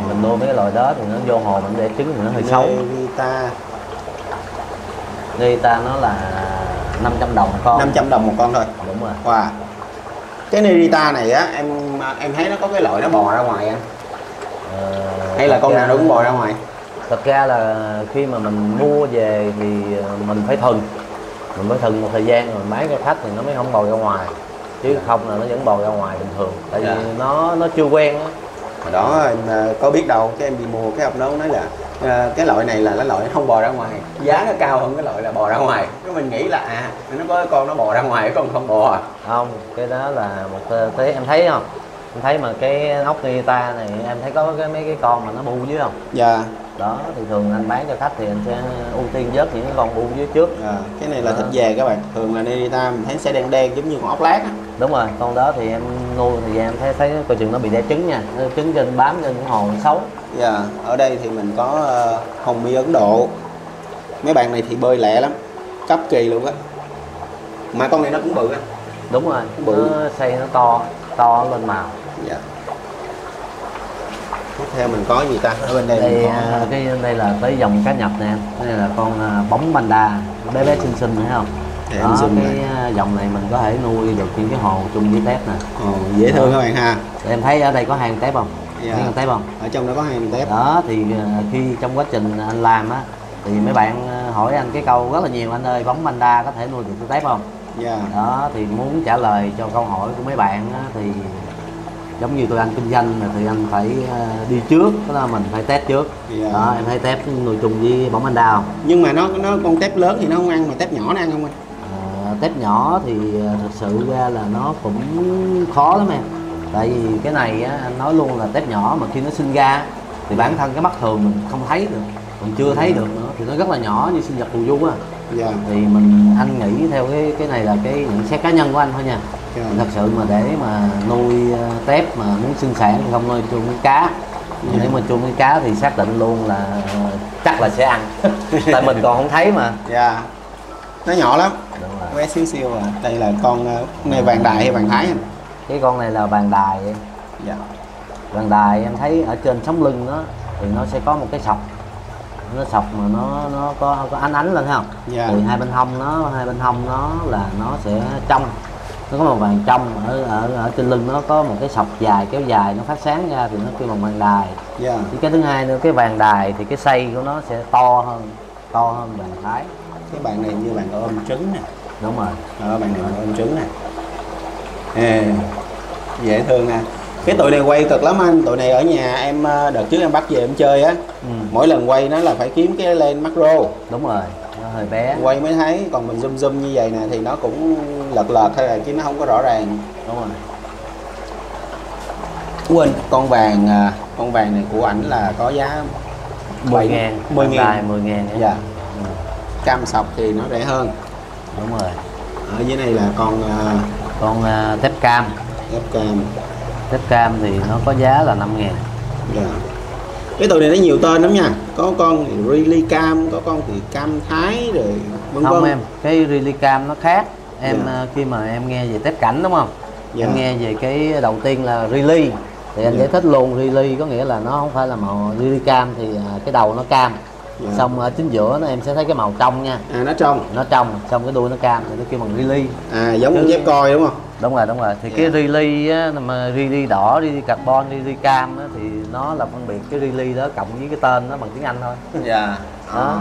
Mình nuôi mấy cái loại đó thì nó vô hồ mình đẻ trứng thì nó hơi xấu. Nerita nó là 500 đồng một con. 500 đồng một con thôi. Đúng rồi. Wow. Cái Nerita này á, em thấy nó có cái loại nó bò ra ngoài anh. Hay là con nào nó cũng bò ra ngoài? Thật ra là khi mà mình mua về thì mình phải thuần. Mình phải thuần một thời gian rồi mình bán cho khách thì nó mới không bò ra ngoài. Chứ không là nó vẫn bò ra ngoài bình thường. Tại vì nó chưa quen á. Hồi đó em có biết đâu, cái em đi mua cái ông đó nói là cái loại này là cái loại không bò ra ngoài, giá nó cao hơn cái loại là bò ra ngoài. Cái mình nghĩ là nó có con nó bò ra ngoài, con không bò. Không, cái đó là một thế em thấy không? Em thấy mà cái ốc Nerita này em thấy có mấy cái con mà nó bu dưới không? Dạ. Đó thì thường anh bán cho khách thì anh sẽ ưu tiên vớt những cái con bu dưới trước. Cái này là thịt về các bạn. Thường là Nerita mình thấy sẽ đen đen giống như con ốc lát á. Đúng rồi, con đó thì em nuôi thì em thấy coi chừng nó bị đẻ trứng nha, trứng trên bám trên cái hồ xấu. Dạ. Ở đây thì mình có hồng mi Ấn Độ. Mấy bạn này thì bơi lẹ lắm, cấp kỳ luôn á. Mà con này nó cũng bự á. Đúng rồi, bự. Nó xây nó to lên màu. Dạ. Tiếp theo mình có gì ta? Ở bên đây đây, mình có đây là tới dòng cá nhập nè em. Đây là con bóng panda, bé xinh xinh thấy không? Đó, cái dòng này mình có thể nuôi được những cái hồ chung với tép nè. Dễ thương các bạn ha. Em thấy ở đây có hang tép không? Thấy hang tép không? Ở trong đó có hang tép. Đó thì khi trong quá trình anh làm á thì mấy bạn hỏi anh cái câu rất là nhiều: anh ơi, bóng panda có thể nuôi được tép không? Đó thì muốn trả lời cho câu hỏi của mấy bạn á, thì giống như tụi anh kinh doanh thì anh phải đi trước, đó là mình phải test trước. Đó, em thấy tép nuôi chung với bóng panda không? Nhưng mà nó con tép lớn thì nó không ăn, mà tép nhỏ nó ăn không anh? Tép nhỏ thì thật sự ra là nó cũng khó lắm em. Tại vì cái này á, anh nói luôn là tép nhỏ mà khi nó sinh ra thì bản thân cái mắt thường mình không thấy được, mình chưa thấy được nữa, thì nó rất là nhỏ như sinh vật phù du á. Thì anh nghĩ theo cái này là cái nhận xét cá nhân của anh thôi nha. Thật sự mà để mà nuôi tép mà muốn sinh sản thì không nuôi chung với cá. Nếu mà chung với cá thì xác định luôn là chắc là sẽ ăn. Tại mình còn không thấy mà. Nó nhỏ lắm, bé xíu xíu à. Đây là con này vàng đài hay vàng thái anh? Cái con này là vàng đài. Vàng đài em thấy ở trên sống lưng nó thì nó sẽ có một cái sọc, nó sọc mà nó có ánh ánh lên thấy không? Thì hai bên hông nó là nó sẽ trong, nó có màu vàng trong. Ở trên lưng nó có một cái sọc dài kéo dài nó phát sáng ra thì nó kêu bằng vàng đài. Cái thứ hai nữa, cái vàng đài thì cái xay của nó sẽ to hơn vàng thái. Cái bạn này như bạn có ôm trứng nè. Đúng rồi. Bạn này ôm trứng nè. Dễ thương nè. Cái tụi này quay cực lắm anh. Tụi này ở nhà em đợt trước em bắt về em chơi á. Mỗi lần quay nó là phải kiếm cái lens macro. Đúng rồi, nó hơi bé. Quay mới thấy, còn mình zoom như vậy nè thì nó cũng lật thôi à, chứ nó không có rõ ràng. Đúng rồi. Quên, con vàng này của ảnh là có giá 10.000. 10.000. Dạ. Cam sọc thì nó rẻ hơn. Đúng rồi. Ở dưới này là con tép cam. Tép cam thì nó có giá là 5.000. Cái tụi này nó nhiều tên lắm nha. Có con thì Really Cam, có con thì Cam Thái rồi vân vân. Không em, cái Really Cam nó khác. Em khi mà em nghe về tép cảnh đúng không? Em nghe về cái đầu tiên là Really thì anh giải thích luôn. Really có nghĩa là nó không phải là màu Really Cam, thì cái đầu nó cam. Xong ở chính giữa nó em sẽ thấy cái màu trong nha. Nó trong. Xong cái đuôi nó cam thì nó kêu bằng Really. Giống con dép coi đúng không? Đúng rồi, đúng rồi. Thì cái Riley á, mà Riley đỏ, Riley carbon, Riley cam á, thì nó là phân biệt cái Riley đó cộng với cái tên nó bằng tiếng Anh thôi. Dạ. Đó.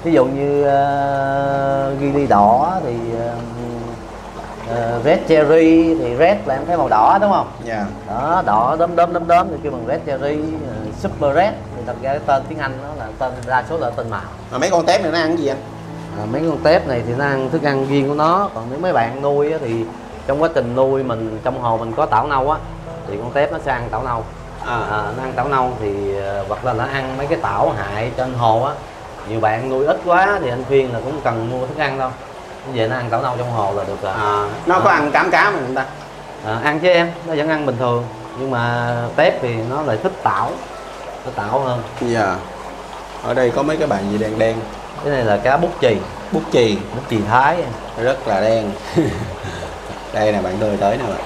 Ví dụ như Riley đỏ thì Red Cherry, thì Red là em thấy màu đỏ đúng không? Dạ. Đó, đỏ đốm thì kêu bằng Red Cherry, Super Red thì thật ra cái tên tiếng Anh nó là tên, đa số là tên màu. Mà mấy con tép này nó ăn cái gì anh? Mấy con tép này thì nó ăn thức ăn riêng của nó, còn nếu mấy bạn nuôi á, thì trong quá trình nuôi mình trong hồ mình có tảo nâu á, thì con tép nó sẽ ăn tảo nâu. Nó ăn tảo nâu thì hoặc là nó ăn mấy cái tảo hại trên hồ á. Nhiều bạn nuôi ít quá thì anh khuyên là cũng cần mua thức ăn đâu, về nó ăn tảo nâu trong hồ là được rồi. Nó có ăn cám cá mà người ta? Ăn chứ em, nó vẫn ăn bình thường, nhưng mà tép thì nó lại thích tảo, nó tảo hơn. Dạ. Ở đây có mấy cái bạn gì đen đen. Cái này là cá bút chì. Bút chì. Bút chì Thái. Rất là đen. Đây nè bạn tôi tới nè bạn.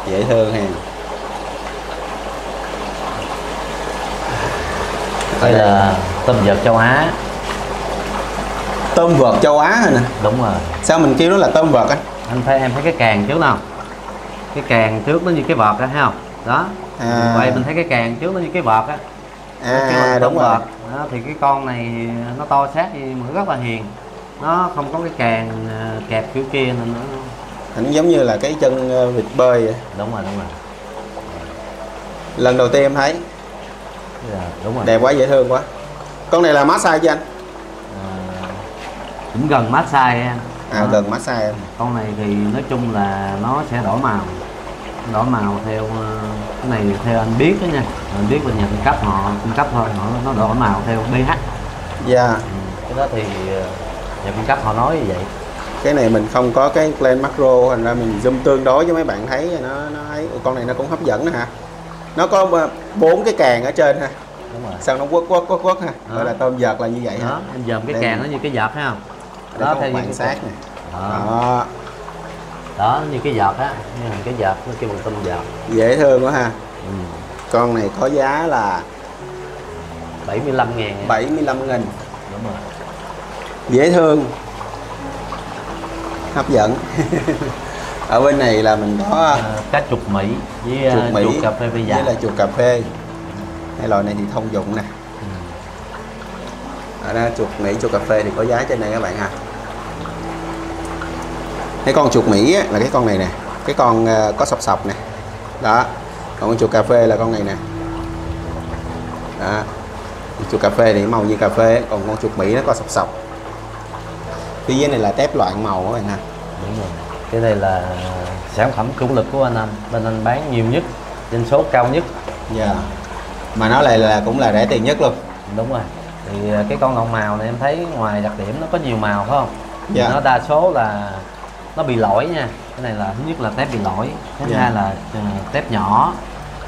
Dễ thương ha. Đây là tôm vượt châu Á. Tôm vượt châu Á hả nè? Đúng rồi. Sao mình kêu nó là tôm vượt anh? Em thấy cái càng trước nào? Cái càng trước nó như cái vợt á, thấy không? Đó. Vậy mình thấy cái càng trước nó như cái vợt á. Đúng rồi. Đó, thì cái con này nó to xác thì mà rất là hiền. Nó không có cái càng kẹp kiểu kia nên nó giống như là cái chân vịt bơi vậy. Đúng rồi. Lần đầu tiên em thấy. Đúng rồi. Đẹp quá, dễ thương quá. Con này là massage chứ anh? Cũng gần massage em. Gần massage em. Con này thì nói chung là nó sẽ đổi màu theo cái này theo anh biết đó nha, anh biết bên nhà cung cấp thôi, nó đổi màu theo pH. Dạ. Cái đó thì nhà cung cấp họ nói như vậy. Cái này mình không có cái plan macro, thành ra mình zoom tương đối với mấy bạn thấy nó thấy con này nó cũng hấp dẫn hả? Nó có 4 cái càng ở trên ha. Đúng rồi. Sao nó quất ha. Gọi là tôm vợt là như vậy đó, ha. em dòm cái càng nó như cái vợt thấy không? Đó theo quan sát nè. Đó như cái vợt á, như cái vợt nó kêu bằng tôm vợt. Dễ thương quá ha. Con này có giá là 75.000. 75.000. Đúng rồi. Dễ thương, hấp dẫn. Ở bên này là mình có cá chuột Mỹ với chuột cà phê bây giờ. Với là chuột cà phê. Hai loại này thì thông dụng nè. Ở đó chuột Mỹ, chuột cà phê thì có giá trên đây các bạn ha. Cái con chuột Mỹ á, là cái con này nè, cái con có sọc nè. Đó. Còn con chuột cà phê là con này nè. Đó. Chuột cà phê thì màu như cà phê, còn con chuột Mỹ nó có sọc. Phía dưới này là tép loạn màu các bạn ha. Đúng rồi. Cái này là sản phẩm chủ lực của anh, bên anh bán nhiều nhất, doanh số cao nhất. Dạ. Mà nó lại là cũng là rẻ tiền nhất luôn. Đúng rồi. Thì cái con lông màu này em thấy ngoài đặc điểm nó có nhiều màu phải không? Dạ. Nó đa số là nó bị lỗi nha. Cái này là thứ nhất là tép bị lỗi, thứ hai là tép nhỏ,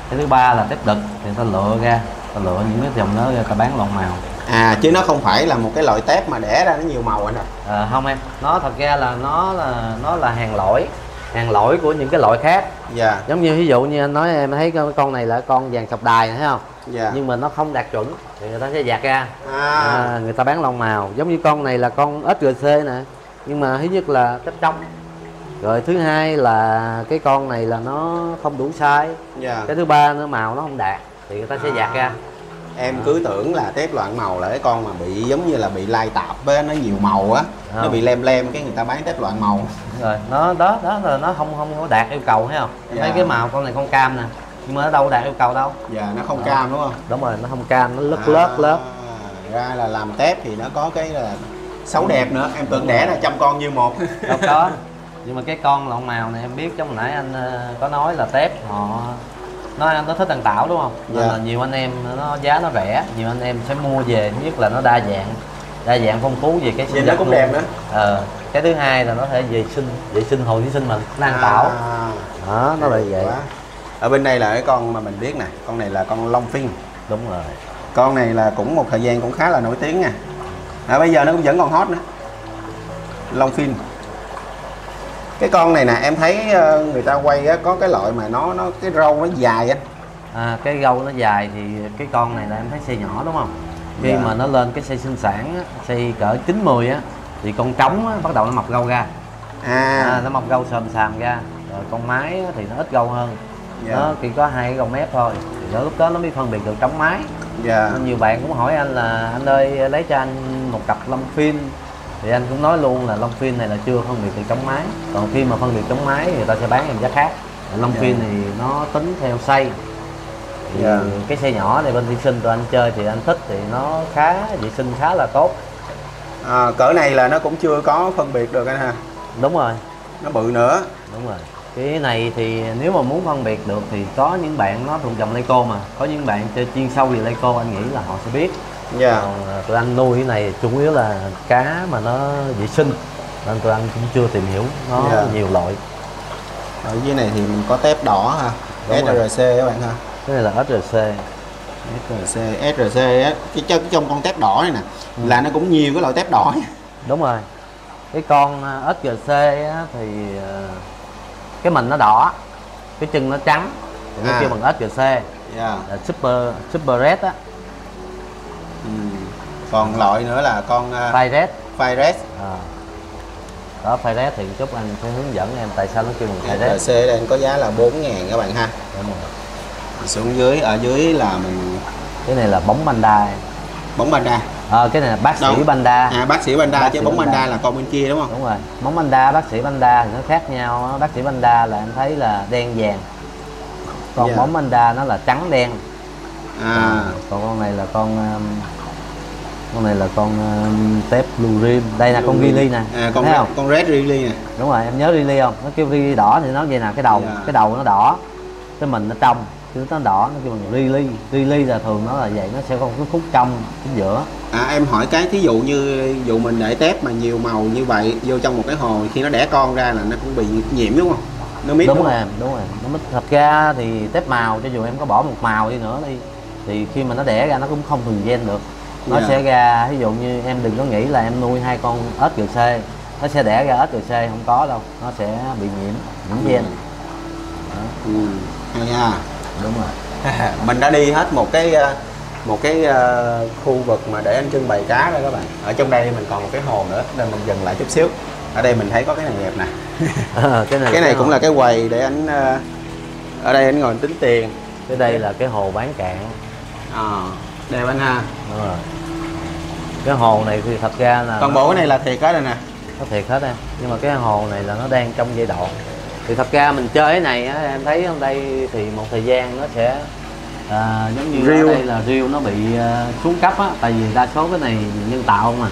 cái thứ ba là tép đực thì ta lựa ra, ta lựa những cái dòng đó ra ta bán lông màu. Chứ nó không phải là một cái loại tép mà đẻ ra nó nhiều màu anh ạ. Không em, nó thật ra là nó là hàng lỗi của những cái loại khác. Dạ. Giống như ví dụ như anh nói em thấy con này là con vàng sọc đài thấy không? Dạ. Nhưng mà nó không đạt chuẩn thì người ta sẽ dạt ra. Người ta bán lông màu. Giống như con này là con SGC nè, nhưng mà thứ nhất là tép trong, rồi thứ hai là cái con này là nó không đủ size. Dạ. Cái thứ ba nữa màu nó không đạt thì người ta sẽ dạt ra. Em cứ tưởng là tép loạn màu là cái con mà bị giống như là bị lai tạp với nó nhiều màu á, nó bị lem cái người ta bán tép loạn màu. Rồi nó đó là nó không có đạt yêu cầu thấy không? Dạ. Thấy cái màu con này con cam nè, nhưng mà nó đâu đạt yêu cầu đâu. Dạ, nó không cam đúng không? Đúng rồi, nó không cam, nó lớp. Ra là làm tép thì nó có cái là xấu đẹp nữa, em tưởng đẻ là trăm con như một. Đâu có. Nhưng mà cái con lọn màu này em biết trong nãy anh có nói là tép nó thích ăn tảo đúng không? Nên là nhiều anh em nó giá nó rẻ, nhiều anh em sẽ mua về, thứ nhất là nó đa dạng phong phú về cái sinh nó cũng đẹp nữa. Cái thứ hai là nó thể vệ sinh hồ thí sinh mình, nó ăn tảo. Đó, nó là vậy. Ở bên đây là cái con mà mình biết nè, con này là con Long Phinh. Đúng rồi. Con này là cũng một thời gian cũng khá là nổi tiếng nha. Bây giờ nó cũng vẫn còn hot nữa. Long Phinh. Cái con này nè, em thấy người ta quay á, có cái loại mà nó cái râu nó dài á. Cái râu nó dài thì cái con này là em thấy size nhỏ đúng không? Khi mà nó lên cái size sinh sản á, size cỡ 9-10 á thì con trống á, bắt đầu nó mọc râu ra. nó mọc gâu sờm sàm ra. Rồi con mái thì nó ít gâu hơn, nó chỉ có 2 cái gâu mép thôi, thì lúc đó nó mới phân biệt được trống mái. Nên nhiều bạn cũng hỏi anh là anh ơi lấy cho anh một cặp lông phiên, thì anh cũng nói luôn là lông phiên này là chưa phân biệt được trống mái. Còn khi mà phân biệt trống mái người ta sẽ bán em giá khác. Lông phiên thì nó tính theo size. Thì cái xe nhỏ này bên Thủy Sinh tụi anh chơi thì anh thích, thì nó vệ sinh khá là tốt. Cỡ này là nó cũng chưa có phân biệt được anh ha. Đúng rồi, nó bự nữa. Đúng rồi. Cái này thì nếu mà muốn phân biệt được thì có những bạn nó thuộc dòng Leico, mà có những bạn chơi chuyên sâu về Leico anh nghĩ là họ sẽ biết. Còn tụi anh nuôi cái này chủ yếu là cá mà nó vệ sinh nên tụi anh cũng chưa tìm hiểu nó nhiều loại. Ở dưới này thì mình có tép đỏ ha, SRC các bạn ha. Cái này là SRC. SRC á, cái trong con tép đỏ này nè là nó cũng nhiều cái loại tép đỏ. Đúng rồi. Cái con SRC á, thì cái mình nó đỏ, cái chân nó trắng thì nó kêu bằng SRC. Là Super Red á. Còn loại nữa là con Fire Red. Fire Red. Đó, Fire Red thì chút anh sẽ hướng dẫn em tại sao nó kêu bằng Fire Red. SRC đây có giá là 4.000 các bạn ha. Đúng rồi. Xuống dưới, ở dưới là mình, cái này là bóng Bandai. Bóng Bandai. Cái này là bác sĩ Bandai. Bác sĩ Bandai chứ bóng Bandai là con bên kia đúng không? Đúng rồi. Bóng Bandai, bác sĩ Bandai thì nó khác nhau. Bác sĩ Bandai là em thấy là đen vàng. Còn bóng Bandai nó là trắng đen. Còn con này là con tép blue rim. Đây là con Riley nè. Con red Riley nè. Đúng rồi, em nhớ Riley không? Nó kêu Riley đỏ thì nó vậy nè, cái đầu nó đỏ, cái mình nó trong, chứ nó đỏ, nó kêu bằng Riley. Riley là thường nó là vậy, nó sẽ không có khúc trong chính giữa. Em hỏi cái thí dụ như mình để tép mà nhiều màu như vậy vô trong một cái hồ, khi nó đẻ con ra là nó cũng bị nhiễm đúng không? Nó mít. Đúng rồi, nó mít. Thật ra thì tép màu cho dù em có bỏ một màu đi nữa đi thì khi mà nó đẻ ra nó cũng không thường gen được. Nó sẽ ra, ví dụ như em đừng có nghĩ là em nuôi 2 con SRC nó sẽ đẻ ra SRC, không có đâu, nó sẽ bị nhiễm gen. Hay nha. Đúng rồi. Mình đã đi hết một cái khu vực mà để anh trưng bày cá đây các bạn. Ở trong đây mình còn một cái hồ nữa nên mình dừng lại chút xíu. Ở đây mình thấy có cái này đẹp nè. Cái này cũng là cái quầy để anh ở đây anh ngồi tính tiền. Cái đây là cái hồ bán cạn. Đẹp anh ha. Đúng rồi. Cái hồ này thì thật ra là toàn bộ cái này là thiệt hết rồi nè. Nó thiệt hết em. Nhưng mà cái hồ này là nó đang trong giai đoạn. Thì thật ra mình chơi cái này á, em thấy ở đây thì một thời gian nó sẽ giống như ở đây là reel nó bị xuống cấp á, tại vì đa số cái này nhân tạo mà.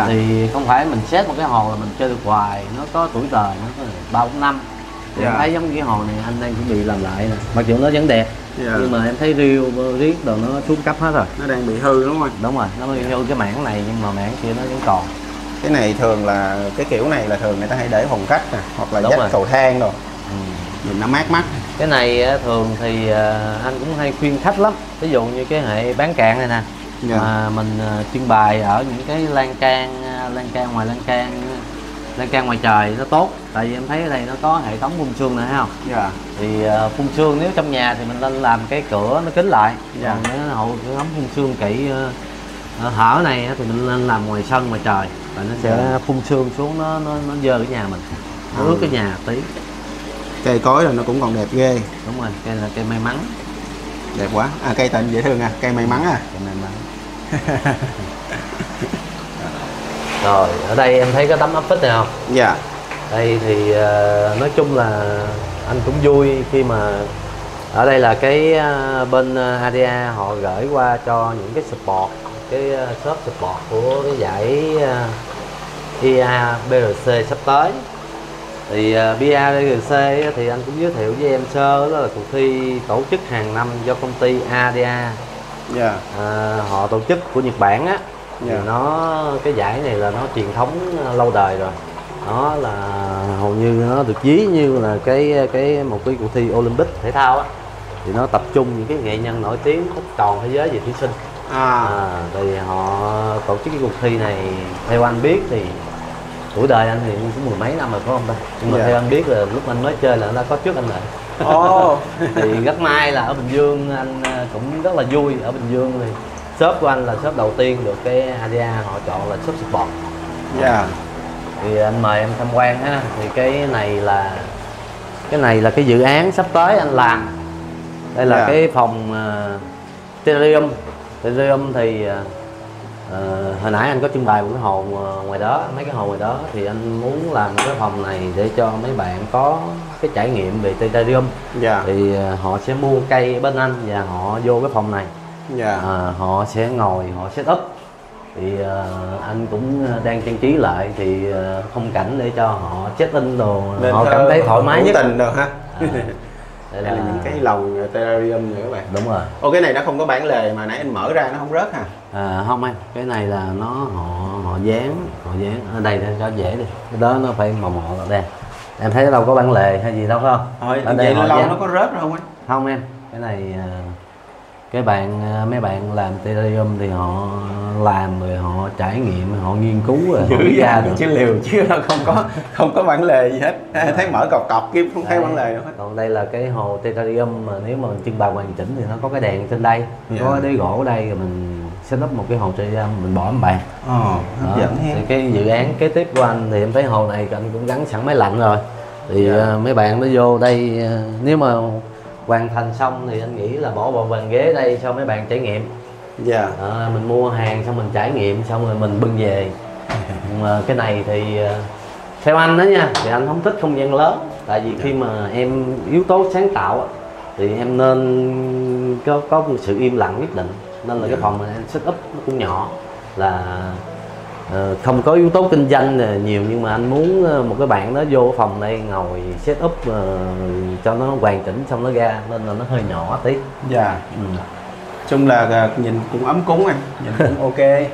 Thì không phải mình set một cái hồ là mình chơi được hoài, nó có tuổi đời, nó có 3-4 năm. Thì em thấy giống như cái hồ này anh đang chuẩn bị làm lại nè, mặc dù nó vẫn đẹp. Nhưng mà em thấy reel riết đồ nó xuống cấp hết rồi, nó đang bị hư đúng không? Đúng rồi, nó bị hư cái mảng này nhưng mà mảng kia nó vẫn còn. Cái này thường là cái kiểu này là thường người ta hay để phòng khách nè, hoặc là dách cầu thang rồi. Nhìn nó mát mắt. Cái này thường thì anh cũng hay khuyên khách lắm, ví dụ như cái hệ bán cạn này nè, mà mình trưng bày ở những cái lan can ngoài trời nó tốt, tại vì em thấy ở đây nó có hệ thống phun sương này thấy không? Thì phun sương nếu trong nhà thì mình nên làm cái cửa nó kín lại, còn cái hộ cái ống phun sương kỹ hở này thì mình nên làm ngoài sân ngoài trời, và nó sẽ phun sương xuống, nó dơ cái nhà mình, nó ướt cái nhà tí. Cây cối là nó cũng còn đẹp ghê. Đúng rồi, cây là cây may mắn. Đẹp quá. Cây tên dễ thương cây may mắn Cây may mắn. Rồi, ở đây em thấy cái tấm áp phích này không? Đây thì nói chung là anh cũng vui khi mà ở đây là cái bên ADA họ gửi qua cho những cái support, cái shop support của cái giải IA BRC sắp tới. Thì BRC thì anh cũng giới thiệu với em sơ, đó là cuộc thi tổ chức hàng năm do công ty ADA. Họ tổ chức của Nhật Bản á. Thì cái giải này là nó truyền thống lâu đời rồi. Nó là hầu như nó được ví như là một cái cuộc thi Olympic thể thao á. Thì nó tập trung những cái nghệ nhân nổi tiếng khắp toàn thế giới về thủy sinh. Thì họ tổ chức cái cuộc thi này, theo anh biết thì tuổi đời anh thì cũng 10 mấy năm rồi phải không ta? Nhưng mà theo anh biết là lúc anh mới chơi là nó đã có trước anh rồi. Thì rất may là ở Bình Dương anh cũng rất là vui. Ở Bình Dương thì shop của anh là shop đầu tiên được cái ADA họ chọn là shop support. thì anh mời em tham quan ha. Thì cái này là cái dự án sắp tới anh làm. Đây là cái phòng terrarium. Terrarium thì hồi nãy anh có trưng bày một cái hồ ngoài đó, mấy cái hồ ngoài đó, thì anh muốn làm cái phòng này để cho mấy bạn có cái trải nghiệm về terrarium. Thì họ sẽ mua cây bên anh và họ vô cái phòng này. Họ sẽ ngồi, họ set up. Thì anh cũng đang trang trí lại thì khung cảnh để cho họ check in đồ, họ cảm thấy thoải mái nhất. Tình rồi ha. Đây là những cái lồng terrarium này các bạn. Đúng rồi. Ô, cái này nó không có bản lề mà nãy anh mở ra nó không rớt hả? Không em, cái này là họ dán ở đây để cho dễ đi. Cái đó nó phải màu mọ ở đây. Em thấy đâu có bản lề hay gì đâu phải không? Thôi, ở đây lâu nó có rớt không anh? Không em, cái này mấy bạn làm terrarium thì họ làm rồi họ trải nghiệm, họ nghiên cứu rồi giữ ra được chứ liều chứ không có bản lề gì hết. Thấy mở cọc kiếm không thấy bản lề đâu hết. Còn đây là cái hồ terrarium mà nếu mà trưng bày hoàn chỉnh thì nó có cái đèn trên đây, có đế gỗ ở đây, rồi mình set up một cái hồ terrarium, mình bỏ bàn. Hấp dẫn ha. Thì cái dự án kế tiếp của anh thì em thấy hồ này anh cũng gắn sẵn máy lạnh rồi. Thì mấy bạn nó vô đây, nếu mà hoàn thành xong thì anh nghĩ là bỏ bộ bàn ghế đây cho mấy bạn trải nghiệm. Mình mua hàng xong mình trải nghiệm xong rồi mình bưng về. Mà cái này thì theo anh đó nha, thì anh không thích không gian lớn. Tại vì khi mà em yếu tố sáng tạo thì em nên có một sự im lặng nhất định. Nên là cái phòng này em set up nó cũng nhỏ, là không có yếu tố kinh doanh nhiều, nhưng mà anh muốn một cái bạn đó vô phòng đây ngồi set up cho nó hoàn chỉnh xong nó ra, nên là nó hơi nhỏ tí. Chung là nhìn cũng ấm cúng anh, nhìn cũng ok.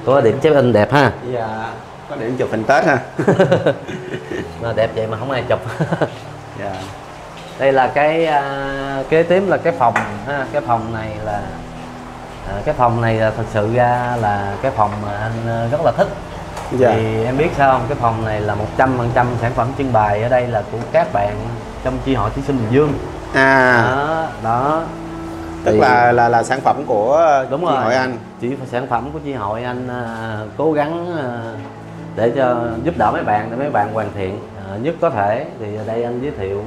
Có điểm check in đẹp ha. Có điểm chụp hình Tết ha. Mà đẹp vậy mà không ai chụp. Đây là cái kế tiếp là cái phòng ha. Cái phòng này là thật sự ra là cái phòng mà anh rất là thích. Thì em biết sao không, cái phòng này là 100% sản phẩm trưng bày ở đây là của các bạn trong chi hội thí sinh Bình Dương. Đó. Tức là sản phẩm của đúng chi rồi, hội anh. chỉ sản phẩm của chi hội anh cố gắng để cho giúp đỡ mấy bạn để mấy bạn hoàn thiện nhất có thể. Thì ở đây anh giới thiệu.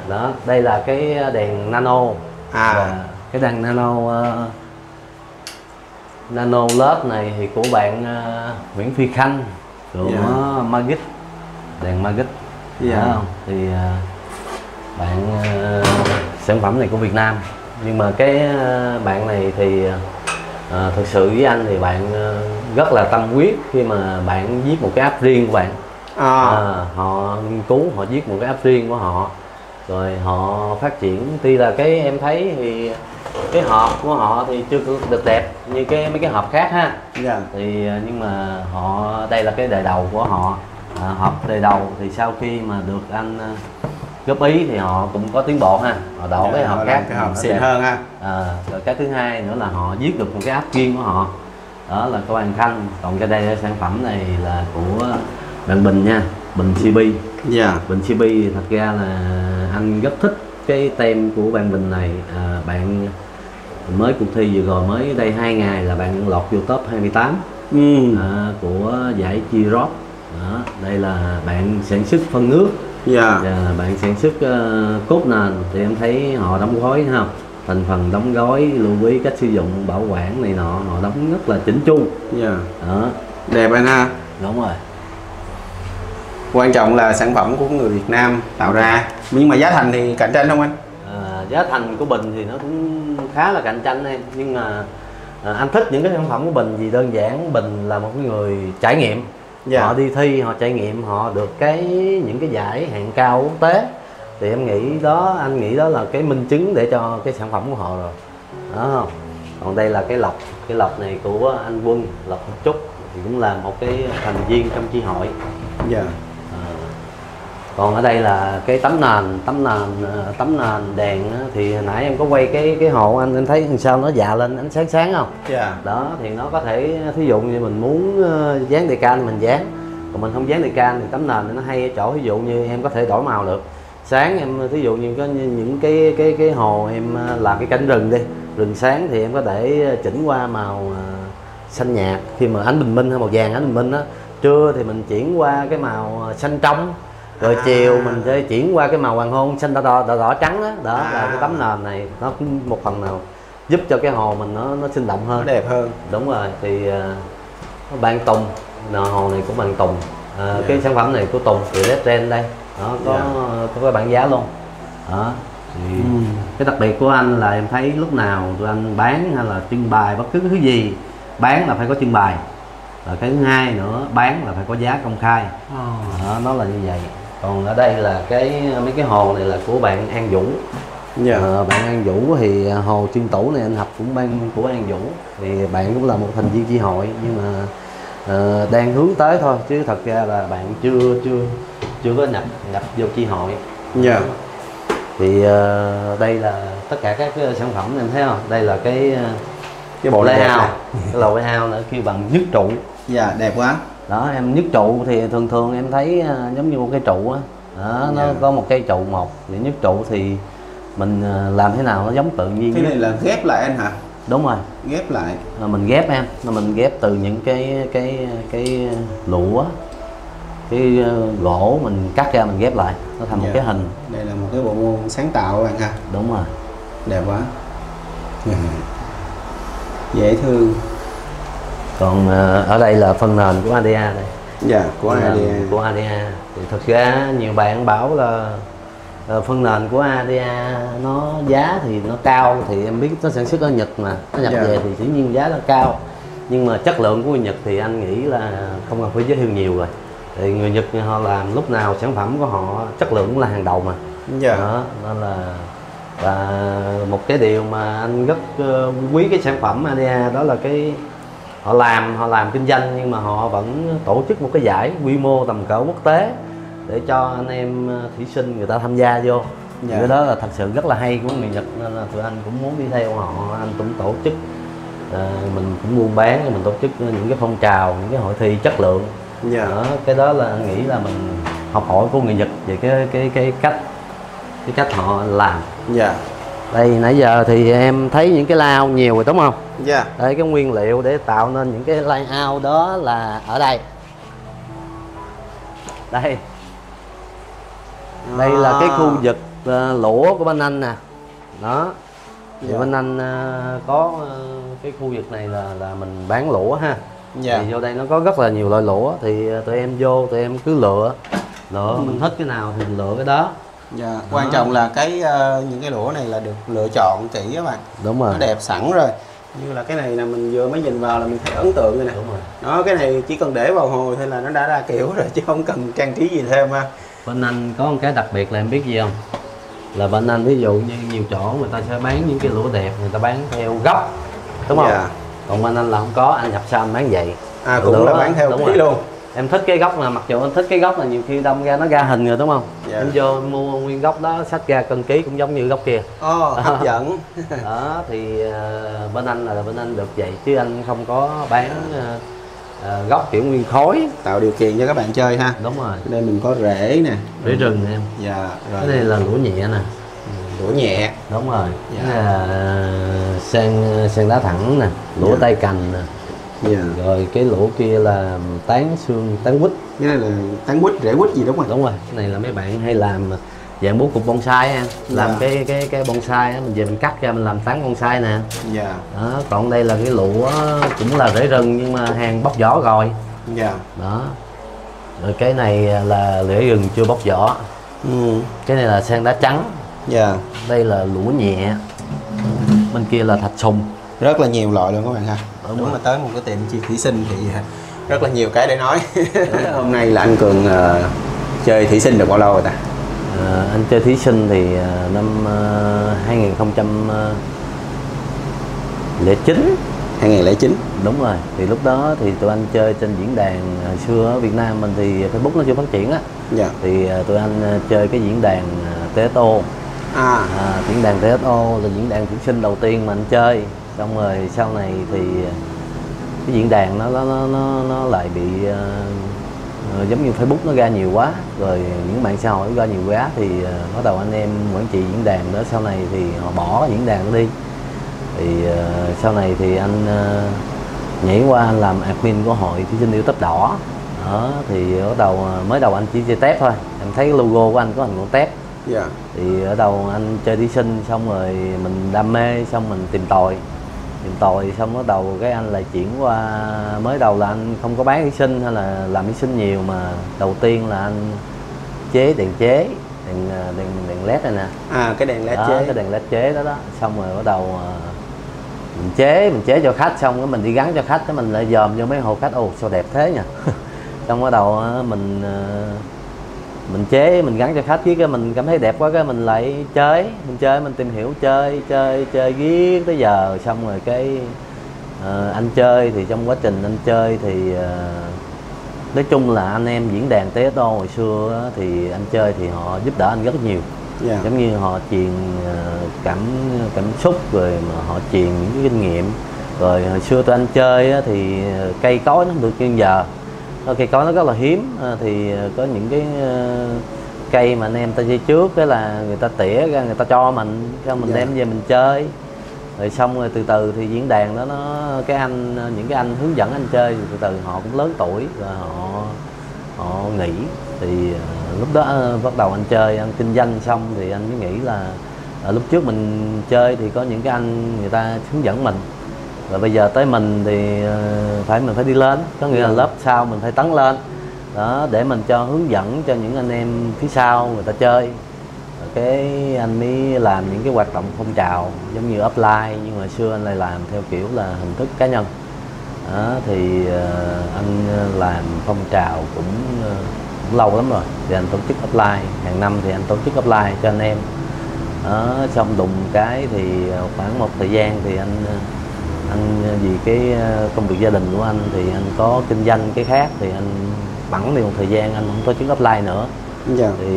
Đó, đây là cái đèn nano. Cái đèn nano LED này thì của bạn Nguyễn Phi Khanh của Magic, đèn Magic. Thì bạn sản phẩm này của Việt Nam, nhưng mà cái bạn này thì thực sự với anh thì bạn rất là tâm huyết khi mà bạn viết một cái app riêng của bạn. Họ nghiên cứu, họ viết một cái app riêng của họ, rồi họ phát triển. Tuy là cái em thấy thì cái hộp của họ thì chưa được đẹp như mấy cái hộp khác ha. Thì nhưng mà đây là cái đời đầu của họ. Hộp đời đầu thì sau khi mà được anh góp ý thì họ cũng có tiến bộ ha, họ đổ cái hộp khác, cái hộp xịn hơn ha. Rồi cái thứ hai nữa là họ viết được một cái app riêng của họ, đó là của Hoàng Khanh. Còn cái đây sản phẩm này là của bạn Bình nha, Bình CP. Bình CP thật ra là anh rất thích cái tem của bạn Bình này. Bạn mới cuộc thi vừa rồi, mới đây 2 ngày là bạn lọt vô top 28 của giải G-Rock. Đây là bạn sản xuất phân nước. Bạn sản xuất cốt nền thì em thấy họ đóng gói không, thành phần đóng gói, lưu ý cách sử dụng, bảo quản này nọ, họ đóng rất là chỉnh chu. Đẹp anh ha. Đúng rồi. Quan trọng là sản phẩm của người Việt Nam tạo ra. Nhưng mà giá thành thì cạnh tranh không anh? Giá thành của Bình thì nó cũng khá là cạnh tranh em, nhưng mà anh thích những cái sản phẩm của Bình vì đơn giản Bình là một người trải nghiệm. Họ đi thi, họ trải nghiệm, họ được những cái giải hạng cao quốc tế, thì em nghĩ đó, anh nghĩ đó là cái minh chứng để cho cái sản phẩm của họ rồi, đó không? Còn đây là cái lọc này của anh Quân, lọc một chút thì cũng là một cái thành viên trong chi hội. Còn ở đây là cái tấm nền đèn thì nãy em có quay cái hộ anh, em thấy làm sao nó dạ lên ánh sáng sáng không? Đó thì nó có thể, thí dụ như mình muốn dán decal thì mình dán, còn mình không dán decal thì tấm nền nó hay ở chỗ, ví dụ như em có thể đổi màu được. Sáng em thí dụ như có những cái hồ em làm cái cánh rừng đi, rừng sáng thì em có thể chỉnh qua màu xanh nhạt. Khi mà ánh bình minh hay màu vàng ánh bình minh á, trưa thì mình chuyển qua cái màu xanh trong, rồi chiều mình sẽ chuyển qua cái màu hoàng hôn xanh đỏ trắng đó. Đó là cái tấm nền này nó cũng một phần nào giúp cho cái hồ mình nó sinh động hơn, nó đẹp hơn. Đúng rồi. Thì Ban Tùng, hồ này của Ban Tùng, cái sản phẩm này của Tùng từ Red Trend đây đó, có cái bảng giá luôn đó. Thì cái đặc biệt của anh là em thấy lúc nào tụi anh bán hay là trưng bày bất cứ thứ gì, bán là phải có trưng bày, và cái thứ hai nữa bán là phải có giá công khai. Đó, nó là như vậy. Còn ở đây là mấy cái hồ này là của bạn An Vũ. Bạn An Vũ thì hồ Trương Tủ này anh Hợp cũng ban của An Vũ, thì bạn cũng là một thành viên chi hội, nhưng mà đang hướng tới thôi, chứ thật ra là bạn chưa có nhập vô chi hội. Thì đây là tất cả các cái sản phẩm em thấy không, đây là cái bộ layout, cái lò layout nữa kêu bằng nhất trụ. Đẹp quá. Đó, em nhất trụ thì thường em thấy giống như một cái trụ á, nó có một cây trụ một, thì nhất trụ thì mình làm thế nào nó giống tự nhiên. Cái này là ghép lại anh hả? Đúng rồi, ghép lại. Mình ghép em, mình ghép từ những cái lụa, cái gỗ mình cắt ra mình ghép lại nó thành một cái hình. Đây là một cái bộ môn sáng tạo các bạn ha. Đúng rồi, đẹp quá. Dễ thương. Còn ở đây là phân nền của ADA đây. Của ADA. Của ADA thì thực ra nhiều bạn bảo là phân nền của ADA nó giá thì nó cao, thì em biết nó sản xuất ở Nhật mà nó nhập về thì dĩ nhiên giá nó cao, nhưng mà chất lượng của người Nhật thì anh nghĩ là không cần phải giới thiệu nhiều rồi. Thì người Nhật họ làm lúc nào sản phẩm của họ chất lượng cũng là hàng đầu mà. Đó, nên là và một cái điều mà anh rất quý cái sản phẩm ADA đó là cái họ làm kinh doanh, nhưng mà họ vẫn tổ chức một cái giải quy mô tầm cỡ quốc tế để cho anh em thí sinh người ta tham gia vô. Cái đó là thật sự rất là hay của người Nhật, nên là tụi anh cũng muốn đi theo họ. Anh cũng tổ chức, mình cũng buôn bán, mình tổ chức những cái phong trào, những cái hội thi chất lượng. Đó, cái đó là anh nghĩ là mình học hỏi của người Nhật về cái cách họ làm. Đây nãy giờ thì em thấy những cái lao nhiều rồi đúng không? Đây cái nguyên liệu để tạo nên những cái layout đó là ở đây. Đây là cái khu vực lũa của bên anh nè. Đó. Thì bên anh có cái khu vực này là mình bán lũa ha. Thì vô đây nó có rất là nhiều loại lũa, thì tụi em vô tụi em cứ lựa mình thích cái nào thì mình lựa cái đó. Quan trọng là những cái lũa này là được lựa chọn kỹ các bạn. Đúng rồi. Nó đẹp sẵn rồi. Như là cái này là mình vừa mới nhìn vào là mình thấy ấn tượng rồi nè. Đúng rồi. Đó, cái này chỉ cần để vào hồ thôi là nó đã ra kiểu rồi, chứ không cần trang trí gì thêm ha. Bên anh có một cái đặc biệt là em biết gì không? Là bên anh ví dụ như nhiều chỗ người ta sẽ bán những cái lũa đẹp, người ta bán theo góc, đúng không? Còn bên anh là không có, anh nhập sao anh bán vậy. Cũng là bán theo ký luôn. Em thích cái góc là mặc dù anh thích cái góc là nhiều khi đâm ra nó ra hình rồi đúng không? Em vô mua nguyên góc đó xách ra cân ký cũng giống như góc kia. Hấp dẫn. Đó thì bên anh là bên anh được vậy, chứ anh không có bán góc kiểu nguyên khối. Tạo điều kiện cho các bạn chơi ha. Đúng rồi. Đây mình có rễ nè, rễ rừng nè em. Rồi. Cái này là lũa nhẹ nè. Lũa nhẹ. Đúng rồi. Cái này là sen đá thẳng nè, lũa tay cành nè. Rồi cái lũa kia là tán xương, tán quýt. Cái này là tán quýt, rễ quýt gì đúng không? Đúng rồi. Cái này là mấy bạn hay làm dạng bố cục bonsai ha. Làm cái bonsai á, mình về mình cắt ra mình làm tán bonsai nè. Đó, còn đây là cái lũa cũng là rễ rừng nhưng mà hàng bóc vỏ rồi. Đó. Rồi cái này là rễ rừng chưa bóc vỏ. Cái này là sen đá trắng. Đây là lũa nhẹ. Bên kia là thạch sùng. Rất là nhiều loại luôn các bạn ha. Đúng mà tới một cái tiệm chi thủy sinh thì rất là nhiều cái để nói. Hôm nay là anh Cường chơi thủy sinh được bao lâu rồi ta? Anh chơi thủy sinh thì năm 2009. 2009. Đúng rồi. Thì lúc đó thì tụi anh chơi trên diễn đàn, hồi xưa ở Việt Nam mình thì Facebook nó chưa phát triển á. Thì tụi anh chơi cái diễn đàn TSO. Diễn đàn TSO là diễn đàn thủy sinh đầu tiên mà anh chơi. Xong rồi sau này thì cái diễn đàn nó lại bị giống như Facebook nó ra nhiều quá, rồi những mạng xã hội ra nhiều quá, thì bắt đầu anh em quản trị diễn đàn đó sau này thì họ bỏ diễn đàn nó đi. Thì sau này thì anh nhảy qua anh làm admin của hội thí sinh yêu tép đỏ. Đó thì ở đầu mới đầu anh chỉ chơi tép thôi, em thấy cái logo của anh có hình con tép. Dạ. Thì ở đầu anh chơi thí sinh xong rồi mình đam mê, xong mình tìm tòi xong bắt đầu cái anh lại chuyển qua, mới đầu là anh không có bán thí sinh hay là làm thí sinh nhiều, mà đầu tiên là anh chế đèn đèn led này nè. Cái đèn led đó, chế. cái đèn led chế đó xong rồi bắt đầu mình chế cho khách, xong cái mình đi gắn cho khách, cái mình lại dòm vô mấy hồ khách, ồ sao đẹp thế nhỉ. Xong bắt đầu mình chế mình gắn cho khách, với cái mình cảm thấy đẹp quá cái mình lại mình tìm hiểu chơi ghét tới giờ. Xong rồi cái anh chơi thì trong quá trình anh chơi thì nói chung là anh em diễn đàn TSO hồi xưa thì anh chơi thì họ giúp đỡ anh rất nhiều. Giống như họ truyền cảm xúc, rồi mà họ truyền những cái kinh nghiệm. Rồi hồi xưa tụi anh chơi thì cây cối nó không được như giờ, cây cối nó rất là hiếm, thì có những cái cây mà anh em ta chơi trước, cái là người ta tỉa ra người ta cho mình, cho mình đem về mình chơi. Rồi xong rồi từ từ thì diễn đàn đó những cái anh hướng dẫn anh chơi thì từ từ họ cũng lớn tuổi rồi họ nghỉ. Thì lúc đó bắt đầu anh chơi, anh kinh doanh xong thì anh mới nghĩ là lúc trước mình chơi thì có những cái anh người ta hướng dẫn mình, rồi bây giờ tới mình thì mình phải đi lên, có nghĩa là lớp sau mình phải tấn lên đó, để mình cho hướng dẫn cho những anh em phía sau người ta chơi. Rồi cái anh mới làm những cái hoạt động phong trào giống như offline, nhưng mà xưa anh lại làm theo kiểu là hình thức cá nhân đó. Thì anh làm phong trào cũng lâu lắm rồi, thì anh tổ chức offline, hàng năm thì anh tổ chức offline cho anh em đó. Xong đùng cái thì khoảng một thời gian thì anh vì cái công việc gia đình của anh thì anh có kinh doanh cái khác, thì anh bẵng đi một thời gian anh không tổ chức offline nữa. Thì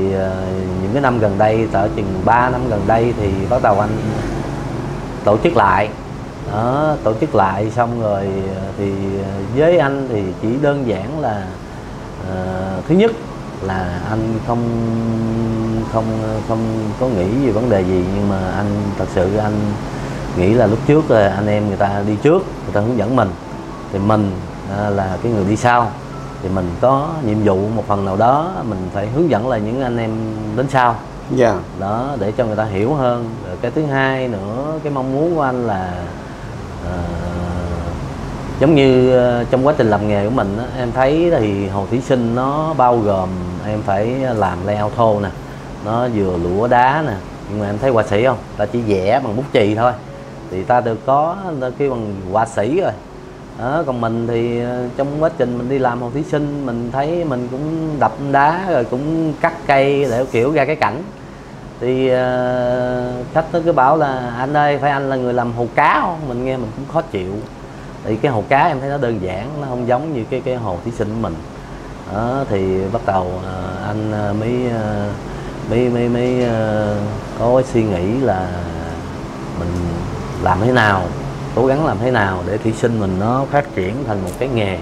những cái năm gần đây, cỡ chừng 3 năm gần đây thì bắt đầu anh tổ chức lại đó, tổ chức lại xong rồi thì với anh thì chỉ đơn giản là thứ nhất là anh không có nghĩ về vấn đề gì, nhưng mà anh thật sự anh nghĩ là lúc trước là anh em người ta đi trước, người ta hướng dẫn mình, thì mình là cái người đi sau, thì mình có nhiệm vụ một phần nào đó mình phải hướng dẫn lại những anh em đến sau đó, để cho người ta hiểu hơn. Rồi cái thứ hai nữa, cái mong muốn của anh là giống như trong quá trình làm nghề của mình em thấy thì hồ thí sinh nó bao gồm em phải làm layout thô nè, nó vừa lũa đá nè, nhưng mà em thấy họa sĩ không, ta chỉ vẽ bằng bút chì thôi thì ta được có cái bằng họa sĩ rồi đó. Còn mình thì trong quá trình mình đi làm hồ thí sinh, mình thấy mình cũng đập đá rồi cũng cắt cây để kiểu ra cái cảnh. Thì khách nó cứ bảo là anh ơi, phải anh là người làm hồ cá không? Mình nghe mình cũng khó chịu. Thì cái hồ cá em thấy nó đơn giản, nó không giống như cái hồ thí sinh của mình đó. Thì bắt đầu anh mới có cái suy nghĩ là mình làm thế nào, cố gắng làm thế nào để thí sinh mình nó phát triển thành một cái nghề.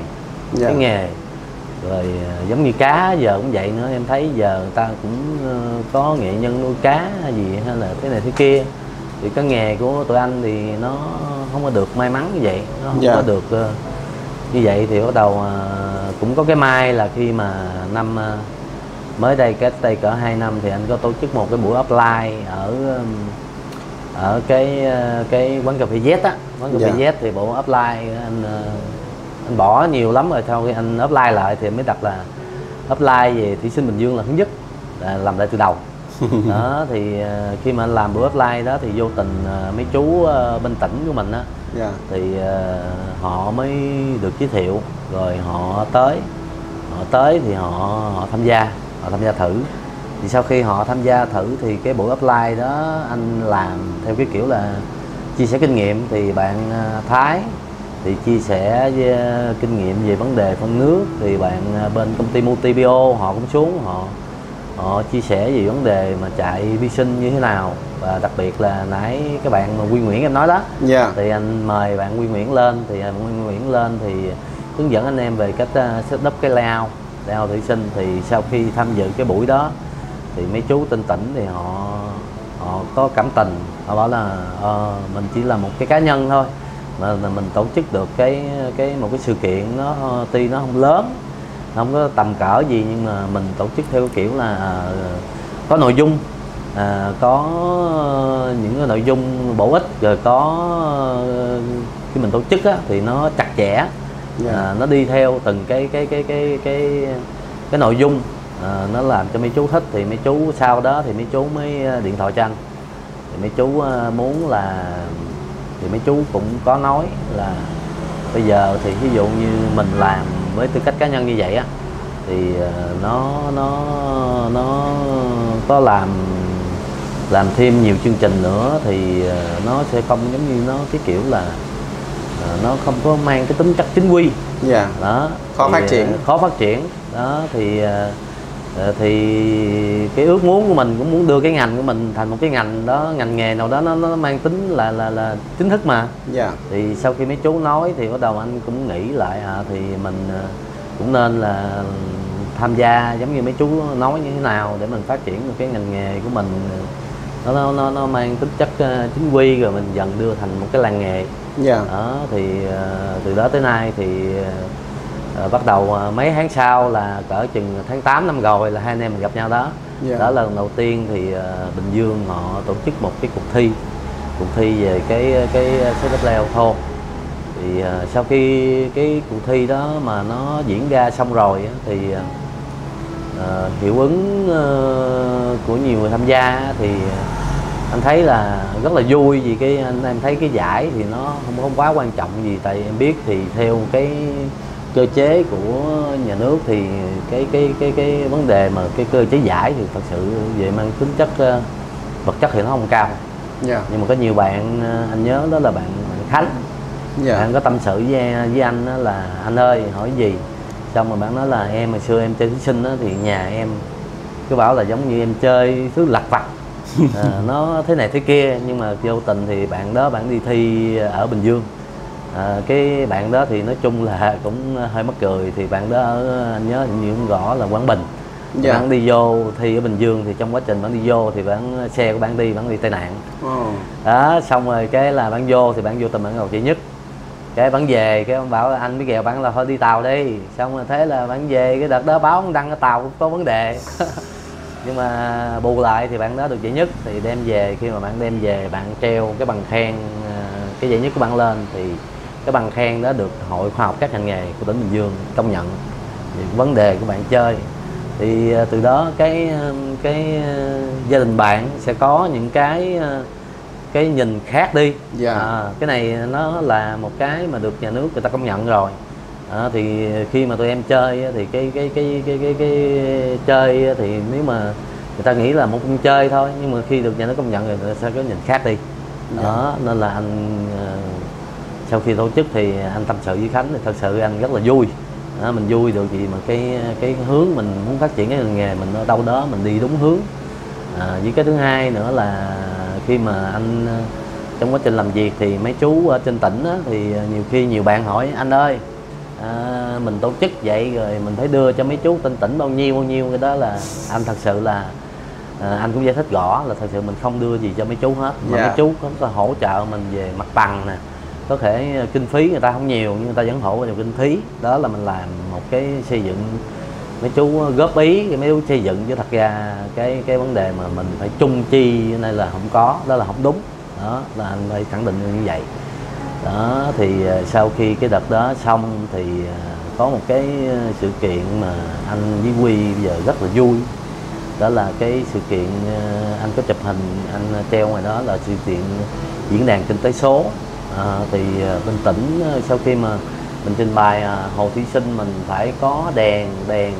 Cái nghề rồi giống như cá giờ cũng vậy nữa, em thấy giờ người ta cũng có nghệ nhân nuôi cá hay gì hay là thế này thế kia, thì cái nghề của tụi anh thì nó không có được may mắn như vậy, nó không có được như vậy. Thì bắt đầu cũng có cái may là khi mà năm mới đây, cách đây cỡ 2 năm thì anh có tổ chức một cái buổi offline ở cái quán cà phê Z á, quán cà phê Z. Thì bộ offline anh bỏ nhiều lắm rồi, sau khi anh offline lại thì mới đặt là offline về thí sinh Bình Dương là thứ nhất, là làm lại từ đầu đó. Thì khi mà anh làm buổi offline đó thì vô tình mấy chú bên tỉnh của mình á, thì họ mới được giới thiệu, rồi họ tới thì họ tham gia thử. Thì sau khi họ tham gia thử thì cái buổi offline đó anh làm theo cái kiểu là chia sẻ kinh nghiệm. Thì bạn Thái thì chia sẻ kinh nghiệm về vấn đề phân nước, thì bạn bên công ty Multibio họ cũng xuống, họ chia sẻ về vấn đề mà chạy vi sinh như thế nào. Và đặc biệt là nãy cái bạn mà Quy Nguyễn em nói đó, thì anh mời bạn Quy Nguyễn lên, thì Quy Nguyễn lên thì hướng dẫn anh em về cách setup cái layout thí sinh. Thì sau khi tham dự cái buổi đó thì mấy chú tinh tỉnh thì họ có cảm tình, họ bảo là mình chỉ là một cái cá nhân thôi, mà mình tổ chức được một cái sự kiện nó tuy nó không lớn, không có tầm cỡ gì, nhưng mà mình tổ chức theo kiểu là có nội dung, có những cái nội dung bổ ích, rồi có khi mình tổ chức á, thì nó chặt chẽ, nó đi theo từng cái nội dung, nó làm cho mấy chú thích, thì mấy chú sau đó thì mấy chú mới điện thoại cho anh, thì mấy chú muốn là, thì mấy chú cũng có nói là bây giờ thì ví dụ như mình làm với tư cách cá nhân như vậy á, thì nó có làm thêm nhiều chương trình nữa, thì nó sẽ không giống như nó cái kiểu là nó không có mang cái tính chất chính quy. Đó, khó phát triển đó, thì cái ước muốn của mình cũng muốn đưa cái ngành của mình thành một cái ngành đó, ngành nghề nào đó nó mang tính là chính thức mà. Thì sau khi mấy chú nói thì bắt đầu anh cũng nghĩ lại, thì mình cũng nên là tham gia giống như mấy chú nói như thế nào để mình phát triển được cái ngành nghề của mình, nó mang tính chất chính quy, rồi mình dần đưa thành một cái làng nghề. Đó, thì từ đó tới nay thì bắt đầu mấy tháng sau là cỡ chừng tháng 8 năm rồi là hai anh em mình gặp nhau đó. Đó là lần đầu tiên thì Bình Dương họ tổ chức một cái cuộc thi về cái xe đạp leo thô. Thì sau khi cái cuộc thi đó mà nó diễn ra xong rồi thì hiệu ứng của nhiều người tham gia thì anh thấy là rất là vui, vì cái anh em thấy cái giải thì nó không quá quan trọng gì, tại em biết thì theo cái cơ chế của nhà nước thì cái vấn đề mà cái cơ chế giải thì thật sự về mang tính chất vật chất thì nó không cao. Nhưng mà có nhiều bạn, anh nhớ đó là bạn Khánh, bạn có tâm sự với anh đó là anh ơi hỏi gì, xong rồi bạn nói là em hồi xưa em chơi thí sinh đó, thì nhà em cứ bảo là giống như em chơi thứ lặt vặt, nó thế này thế kia, nhưng mà vô tình thì bạn đó bạn đi thi ở Bình Dương. Cái bạn đó thì nói chung là cũng hơi mắc cười, thì bạn đó ở, anh nhớ hình như cũng gõ là Quảng Bình. Bạn đi vô thi ở Bình Dương, thì trong quá trình bạn đi vô thì bạn xe của bạn đi tai nạn. Đó, xong rồi cái là bạn vô thì bạn vô tình bạn ngồi chị nhất, cái bạn về cái ông bảo là anh mới ghèo bạn là thôi đi tàu đi, xong rồi thế là bạn về, cái đợt đó báo đăng cái tàu cũng có vấn đề. Nhưng mà bù lại thì bạn đó được giải nhất, thì đem về, khi mà bạn đem về bạn treo cái bằng khen cái giải nhất của bạn lên, thì cái bằng khen đó được Hội Khoa học các ngành nghề của tỉnh Bình Dương công nhận những vấn đề của bạn chơi. Thì từ đó cái gia đình bạn sẽ có những cái nhìn khác đi. Cái này nó là một cái mà được nhà nước người ta công nhận rồi. Thì khi mà tụi em chơi thì cái chơi thì nếu mà người ta nghĩ là một con chơi thôi, nhưng mà khi được nhà nước công nhận rồi người ta sẽ có nhìn khác đi. Đó, nên là anh sau khi tổ chức thì anh tâm sự với Khánh thì thật sự anh rất là vui. Mình vui được gì mà cái hướng mình muốn phát triển cái ngành nghề mình ở đâu đó mình đi đúng hướng. Với cái thứ hai nữa là khi mà anh trong quá trình làm việc thì mấy chú ở trên tỉnh á, thì nhiều khi nhiều bạn hỏi anh ơi, mình tổ chức vậy rồi mình phải đưa cho mấy chú trên tỉnh bao nhiêu cái đó là anh thật sự là anh cũng giải thích rõ là thật sự mình không đưa gì cho mấy chú hết, mà mấy chú có hỗ trợ mình về mặt bằng nè, có thể kinh phí người ta không nhiều nhưng người ta vẫn hỗ trợ kinh phí. Đó là mình làm một cái xây dựng, mấy chú góp ý mấy chú xây dựng, chứ thật ra cái vấn đề mà mình phải chung chi này là không có, đó là không đúng. Đó là anh phải khẳng định như vậy. Đó thì sau khi cái đợt đó xong thì có một cái sự kiện mà anh với Huy bây giờ rất là vui. Đó là cái sự kiện anh có chụp hình anh treo ngoài đó là sự kiện diễn đàn kinh tế số. Thì bên tỉnh sau khi mà mình trình bày hồ thí sinh mình phải có đèn mình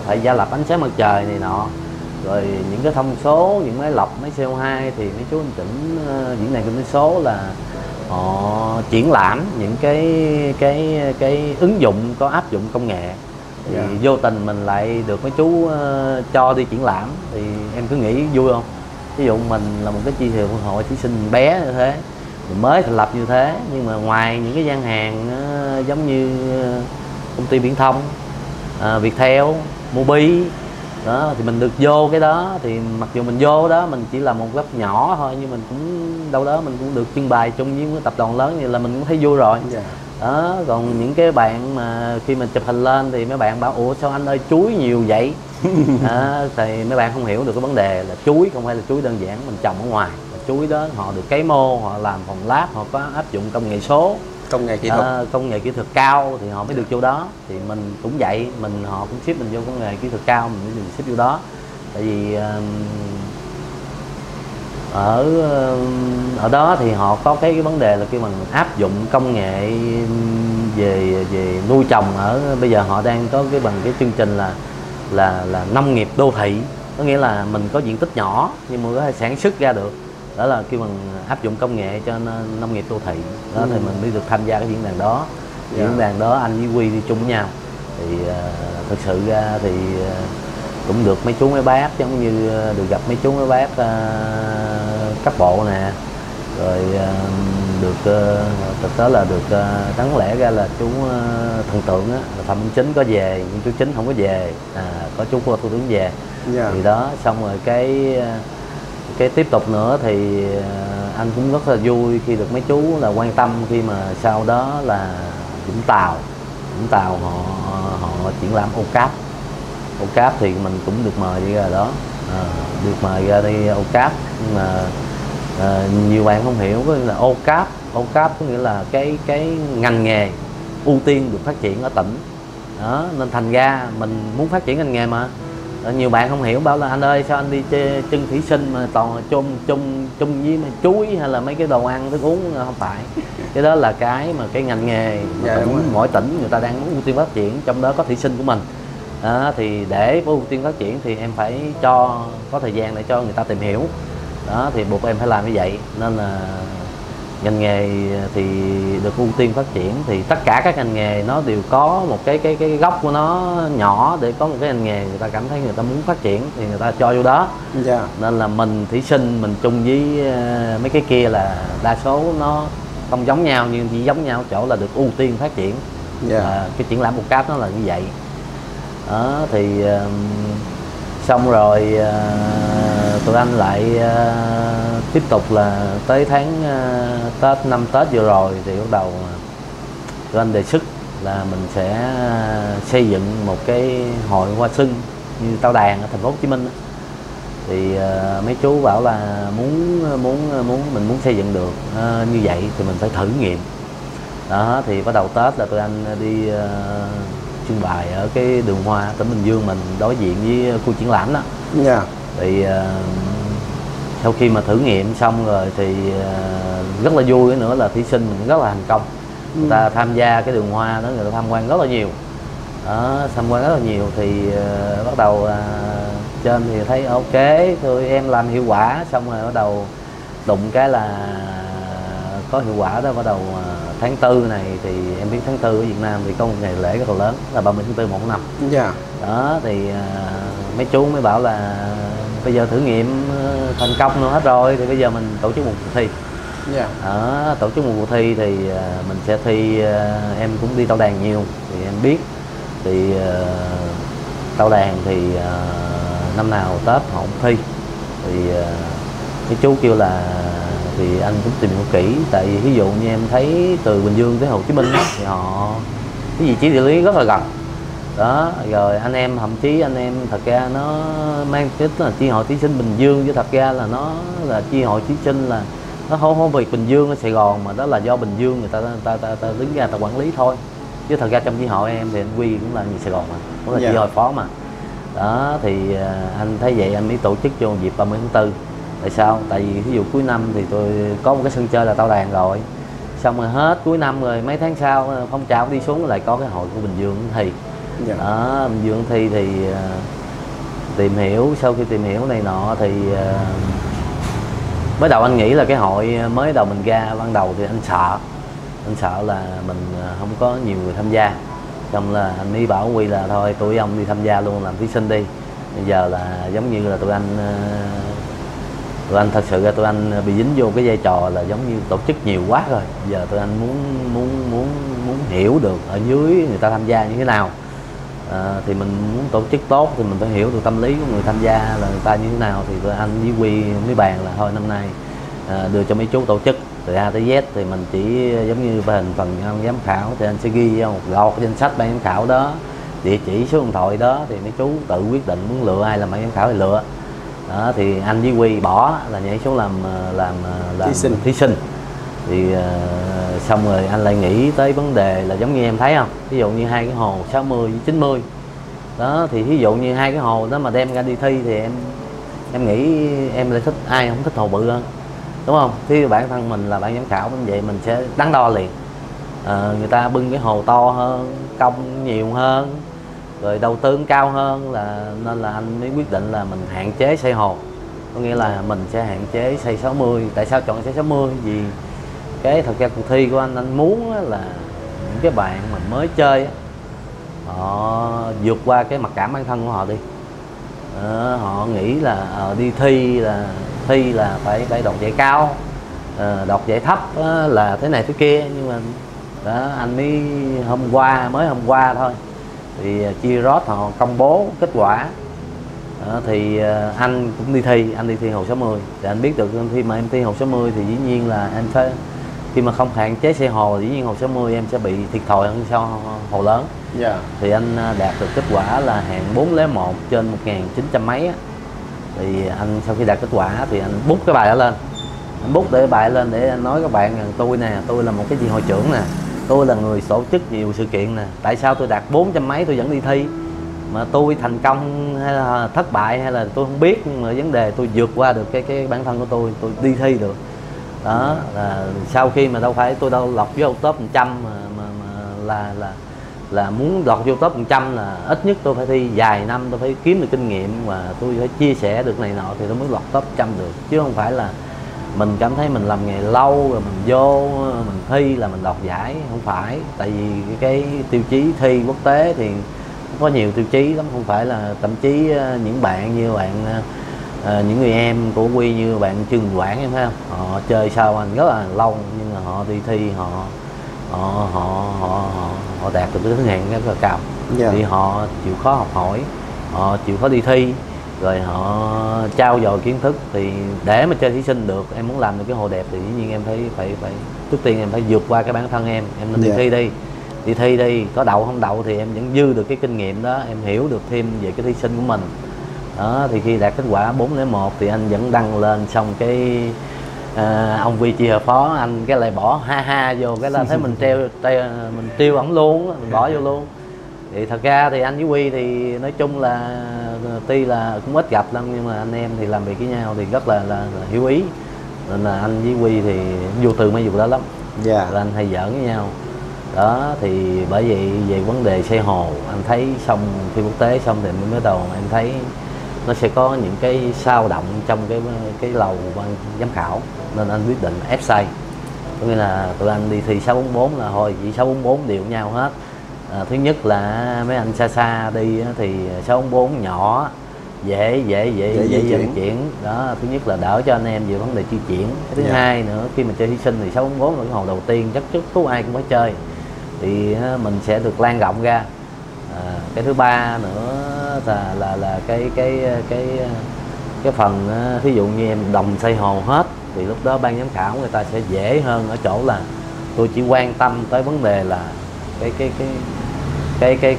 phải giả lập ánh sáng mặt trời này nọ, rồi những cái thông số, những máy lọc, máy CO2 thì mấy chú anh tỉnh diễn đàn kinh tế số là họ triển lãm những cái ứng dụng có áp dụng công nghệ. Thì vô tình mình lại được mấy chú cho đi triển lãm, thì em cứ nghĩ vui không? Ví dụ mình là một cái chi hội hội thí sinh bé như thế, mình mới thành lập như thế, nhưng mà ngoài những cái gian hàng giống như công ty viễn thông, Viettel, Mobi đó, thì mình được vô cái đó. Thì mặc dù mình vô đó mình chỉ là một góc nhỏ thôi, nhưng mình cũng đâu đó mình cũng được trưng bày chung với một tập đoàn lớn như là mình cũng thấy vui rồi. Đó, còn những cái bạn mà khi mình chụp hình lên thì mấy bạn bảo ủa sao anh ơi chuối nhiều vậy. Thì mấy bạn không hiểu được cái vấn đề là chuối không phải là chuối đơn giản mình trồng ở ngoài, chuối đó họ được cấy mô, họ làm phòng lab, họ có áp dụng công nghệ số, công nghệ kỹ thuật cao thì họ mới được vô đó. Thì mình cũng vậy, họ cũng ship mình vô công nghệ kỹ thuật cao, mình mới được ship vô đó. Tại vì ở đó thì họ có cái vấn đề là khi mình áp dụng công nghệ về nuôi trồng. Bây giờ họ đang có cái chương trình là nông nghiệp đô thị, có nghĩa là mình có diện tích nhỏ nhưng mà có thể sản xuất ra được. Đó là khi mình áp dụng công nghệ cho nông nghiệp đô thị đó. Thì mình mới được tham gia cái diễn đàn đó. Diễn đàn đó anh với Quy đi chung với nhau thì thực sự ra thì cũng được mấy chú mấy bác, giống như được gặp mấy chú mấy bác cấp bộ nè, rồi được thực tế là được đáng lẽ ra là chú thần tượng á, Phạm Minh Chính có về nhưng chú Chính không có về, có chú của thủ tướng về. Thì đó, xong rồi cái tiếp tục nữa thì anh cũng rất là vui khi được mấy chú là quan tâm, khi mà sau đó là Vũng Tàu họ triển lãm OCAP thì mình cũng được mời đi ra đó, được mời ra đi OCAP. Nhưng mà nhiều bạn không hiểu có nghĩa là OCAP có nghĩa là cái ngành nghề ưu tiên được phát triển ở tỉnh đó, nên thành ra mình muốn phát triển ngành nghề mà. Nhiều bạn không hiểu, bảo là anh ơi sao anh đi trưng thủy sinh mà toàn chung với chuối hay là mấy cái đồ ăn thức uống. Không phải, cái đó là cái ngành nghề mà mỗi tỉnh người ta đang muốn ưu tiên phát triển, trong đó có thủy sinh của mình. Thì để ưu tiên phát triển thì em phải có thời gian để cho người ta tìm hiểu đó, thì buộc em phải làm như vậy. Nên là ngành nghề thì được ưu tiên phát triển, thì tất cả các ngành nghề nó đều có một cái gốc của nó nhỏ, để có một cái ngành nghề người ta cảm thấy người ta muốn phát triển thì người ta cho vô đó. Nên là mình thủy sinh mình chung với mấy cái kia là đa số nó không giống nhau, nhưng chỉ giống nhau chỗ là được ưu tiên phát triển. Cái triển lãm OCAP nó là như vậy đó. Thì xong rồi tụi anh lại tiếp tục là tới tháng Tết, năm Tết vừa rồi thì bắt đầu tụi anh đề xuất là mình sẽ xây dựng một cái hội hoa xuân như Tao Đàn ở thành phố Hồ Chí Minh. Thì mấy chú bảo là mình muốn xây dựng được như vậy thì mình phải thử nghiệm đó. Thì bắt đầu Tết là tụi anh đi trưng bày ở cái đường hoa tỉnh Bình Dương mình, đối diện với khu triển lãm đó. Thì sau khi mà thử nghiệm xong rồi thì rất là vui nữa là thí sinh mình rất là thành công. Người ta tham gia cái đường hoa đó, người ta tham quan rất là nhiều đó, thì bắt đầu trên thì thấy ok thôi em làm hiệu quả. Xong rồi bắt đầu đụng cái là có hiệu quả đó. Bắt đầu tháng 4 này thì em biết tháng 4 ở Việt Nam thì có một ngày lễ rất là lớn là 30 tháng 4 một năm. Đó thì mấy chú mới bảo là bây giờ thử nghiệm thành công nữa hết rồi thì bây giờ mình tổ chức một cuộc thi. Tổ chức một cuộc thi thì mình sẽ thi, em cũng đi Tao Đàn nhiều thì em biết. Thì Tao Đàn thì năm nào Tết họ cũng thi. Thì cái chú kêu là thì anh cũng tìm hiểu kỹ, tại vì ví dụ như em thấy từ Bình Dương tới Hồ Chí Minh đó, thì họ cái vị trí địa lý rất là gần đó. Rồi anh em thậm chí anh em thật ra nó mang tính là chi hội thí sinh Bình Dương, chứ thật ra là nó là chi hội thí sinh là nó không việc Bình Dương ở Sài Gòn, mà đó là do Bình Dương người ta đứng ra ta quản lý thôi. Chứ thật ra trong chi hội em thì anh Quy cũng là người Sài Gòn mà, cũng là chi hội phó mà. Đó thì anh thấy vậy anh mới tổ chức cho dịp 30 tháng 4. Tại sao? Tại vì ví dụ cuối năm thì tôi có một cái sân chơi là Tao Đàn rồi, xong rồi hết cuối năm rồi mấy tháng sau phong trào đi xuống lại có cái hội của Bình Dương thì đó, Bình Dương thi thì tìm hiểu. Sau khi tìm hiểu này nọ thì mới đầu anh nghĩ là cái hội mới đầu mình ra ban đầu thì anh sợ là mình không có nhiều người tham gia. Xong là anh mới bảo Quy là thôi tụi ông đi tham gia luôn làm thí sinh đi. Bây giờ là giống như là tụi anh thật sự ra tụi anh bị dính vô cái vai trò là giống như tổ chức nhiều quá rồi. Giờ tụi anh muốn hiểu được ở dưới người ta tham gia như thế nào. Thì mình muốn tổ chức tốt thì mình phải hiểu được tâm lý của người tham gia là người ta như thế nào. Thì tụi anh với Quy mới bàn là thôi năm nay đưa cho mấy chú tổ chức từ A tới Z, thì mình chỉ giống như về phần giám khảo thì anh sẽ ghi ra một loạt danh sách ban giám khảo đó, địa chỉ, số điện thoại đó, thì mấy chú tự quyết định muốn lựa ai làm ban giám khảo thì lựa. Đó, thì anh với Quy bỏ là nhảy xuống làm thí sinh. Thì xong rồi anh lại nghĩ tới vấn đề là giống như em thấy không, ví dụ như hai cái hồ 60 với 90 đó, thì ví dụ như hai cái hồ đó mà đem ra đi thi thì em nghĩ em lại thích, ai không thích hồ bự hơn, đúng không? Thì bản thân mình là ban giám khảo như vậy mình sẽ đắn đo liền. Người ta bưng cái hồ to hơn, công nhiều hơn, rồi đầu tư cao hơn, nên là anh mới quyết định là mình hạn chế xây hồ, có nghĩa là mình sẽ hạn chế xây 60. Tại sao chọn xây 60? Vì cái thật ra cuộc thi của anh muốn là những cái bạn mà mới chơi họ vượt qua cái mặc cảm bản thân của họ đi. Họ nghĩ là đi thi là phải đoạt giải cao, đoạt giải thấp là thế này thế kia, nhưng mà đó, anh mới mới hôm qua thôi thì Chiros họ công bố kết quả. Thì anh cũng đi thi, anh đi thi hồ 60 thì anh biết được khi mà em thi hồ 60 thì dĩ nhiên là em phải, khi mà không hạn chế xe hồ thì dĩ nhiên hồ 60 em sẽ bị thiệt thòi hơn so hồ lớn. Thì anh đạt được kết quả là hạng 401 trên 1900 mấy á. Thì anh sau khi đạt kết quả thì anh bút cái bài đó lên, anh bút để bài lên để anh nói các bạn rằng tôi là một cái gì hội trưởng nè, tôi là người tổ chức nhiều sự kiện nè, tại sao tôi đạt 400 mấy tôi vẫn đi thi, mà tôi thành công hay là thất bại hay là tôi không biết, nhưng mà vấn đề tôi vượt qua được cái bản thân của tôi đi thi được. Đó là sau khi mà đâu phải tôi lọt vô top 100 là muốn lọt vô top 100 là ít nhất tôi phải thi vài năm, tôi phải kiếm được kinh nghiệm và tôi phải chia sẻ được này nọ thì tôi mới lọt top 100 được, chứ không phải là mình cảm thấy mình làm nghề lâu rồi mình vô mình thi là mình đoạt giải, không phải. Tại vì cái tiêu chí thi quốc tế thì có nhiều tiêu chí lắm, không phải là thậm chí những bạn như bạn những người em của Quy như bạn Trương Quảng em thấy không, họ chơi sau anh rất là lâu nhưng mà họ đi thi họ đạt được cái thứ hạng rất là cao. Thì họ chịu khó học hỏi, họ chịu khó đi thi, rồi họ trao dồi kiến thức. Thì để mà chơi thí sinh được, em muốn làm được cái hồ đẹp thì dĩ nhiên em phải trước tiên em phải vượt qua cái bản thân em nên đi thi đi thi đi, có đậu không đậu thì em vẫn dư được cái kinh nghiệm đó, em hiểu được thêm về cái thí sinh của mình. Đó thì khi đạt kết quả 401 thì anh vẫn đăng lên, xong cái ông Vi chia phó anh cái lại bỏ ha vô cái là thấy mình mình trêu ổng luôn, mình bỏ vô luôn. Thì thật ra thì anh với Quy thì nói chung là tuy là cũng ít gặp lắm nhưng mà anh em thì làm việc với nhau thì rất là hiểu ý, nên là anh với Quy thì vô từ mấy vụ đó lắm. Là anh hay giỡn với nhau. Đó thì bởi vậy về vấn đề xây hồ anh thấy xong thi quốc tế xong thì mới đầu em thấy nó sẽ có những cái sao động trong cái lầu ban giám khảo, nên anh quyết định ép xây. Có nghĩa là tụi anh đi thi 644 là thôi chỉ 644 đều nhau hết. Thứ nhất là mấy anh xa đi thì 644 nhỏ dễ vận chuyển đó, thứ nhất là đỡ cho anh em về vấn đề di chuyển. Cái thứ hai nữa, khi mà chơi thí sinh thì 644 là cái hồ đầu tiên chắc chắn ai cũng phải chơi thì mình sẽ được lan rộng ra. Cái thứ ba nữa là cái phần thí dụ như em đồng xây hồ hết thì lúc đó ban giám khảo người ta sẽ dễ hơn ở chỗ là tôi chỉ quan tâm tới vấn đề là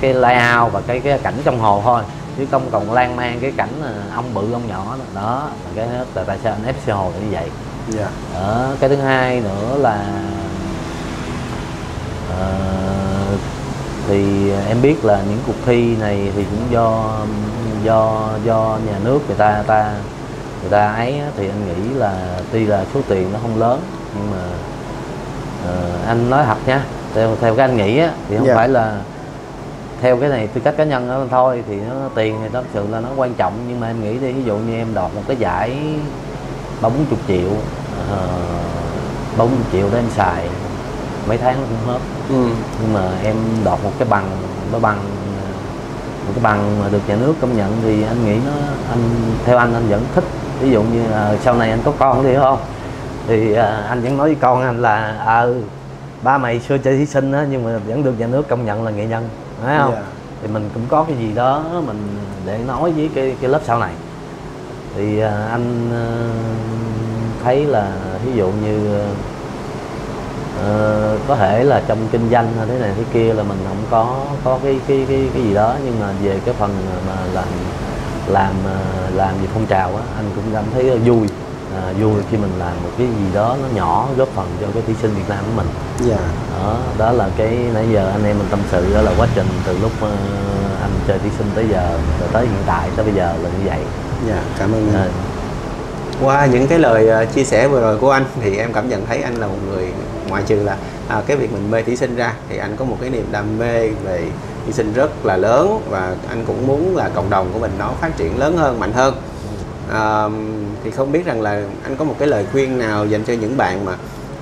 cái layout và cái cảnh trong hồ thôi, chứ không còn lan man cái cảnh ông bự ông nhỏ đó. Đó là cái là tại sao anh FC hồ là như vậy. Cái thứ hai nữa là thì em biết là những cuộc thi này thì cũng do nhà nước người ta ấy, thì anh nghĩ là tuy là số tiền nó không lớn nhưng mà anh nói thật nha, theo cái anh nghĩ á, thì không phải là theo cái này tư cách cá nhân đó thôi, thì nó tiền thì thật sự là nó quan trọng, nhưng mà em nghĩ đi, ví dụ như em đoạt một cái giải 30-40 triệu 40 triệu để em xài mấy tháng nó cũng hết. Nhưng mà em đoạt một cái bằng mà được nhà nước công nhận thì anh nghĩ theo anh vẫn thích. Ví dụ như sau này anh có con thì không, thì anh vẫn nói với con anh là ba mày xưa chơi thí sinh á nhưng mà vẫn được nhà nước công nhận là nghệ nhân, phải không? Thì mình cũng có cái gì đó mình để nói với cái lớp sau này. Thì anh thấy là ví dụ như có thể là trong kinh doanh hay thế này thế kia là mình không có cái gì đó, nhưng mà về cái phần mà làm về phong trào á, anh cũng cảm thấy vui. Vui khi mình làm một cái gì đó nó nhỏ góp phần cho cái thí sinh Việt Nam của mình. Đó là cái nãy giờ anh em mình tâm sự, đó là quá trình từ lúc anh chơi thí sinh tới giờ, rồi tới hiện tại tới bây giờ là như vậy. Cảm ơn anh. Qua những cái lời chia sẻ vừa rồi của anh thì em cảm nhận thấy anh là một người, ngoại trừ là cái việc mình mê thí sinh ra, thì anh có một cái niềm đam mê về thí sinh rất là lớn, và anh cũng muốn là cộng đồng của mình nó phát triển lớn hơn, mạnh hơn. Thì không biết rằng là anh có một cái lời khuyên nào dành cho những bạn mà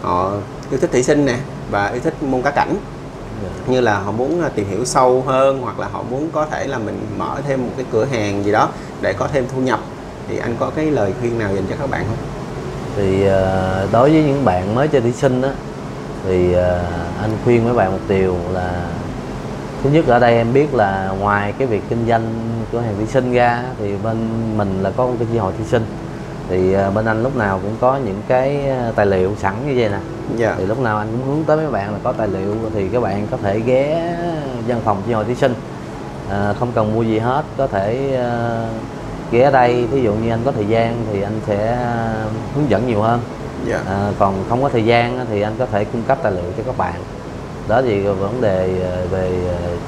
họ yêu thích thủy sinh nè và yêu thích môn cá cảnh, như là họ muốn tìm hiểu sâu hơn, hoặc là họ muốn có thể là mình mở thêm một cái cửa hàng gì đó để có thêm thu nhập, thì anh có cái lời khuyên nào dành cho các bạn không? Thì đối với những bạn mới chơi thủy sinh á, thì anh khuyên mấy bạn một điều là thứ nhất ở đây em biết là ngoài cái việc kinh doanh cửa hàng thủy sinh ra thì bên mình là có một cái chi hội thủy sinh, thì bên anh lúc nào cũng có những cái tài liệu sẵn như vậy nè. Thì lúc nào anh cũng hướng tới mấy bạn là có tài liệu thì các bạn có thể ghé văn phòng chi hội thủy sinh, không cần mua gì hết, có thể ghé đây. Ví dụ như anh có thời gian thì anh sẽ hướng dẫn nhiều hơn. Còn không có thời gian thì anh có thể cung cấp tài liệu cho các bạn. Đó thì vấn đề về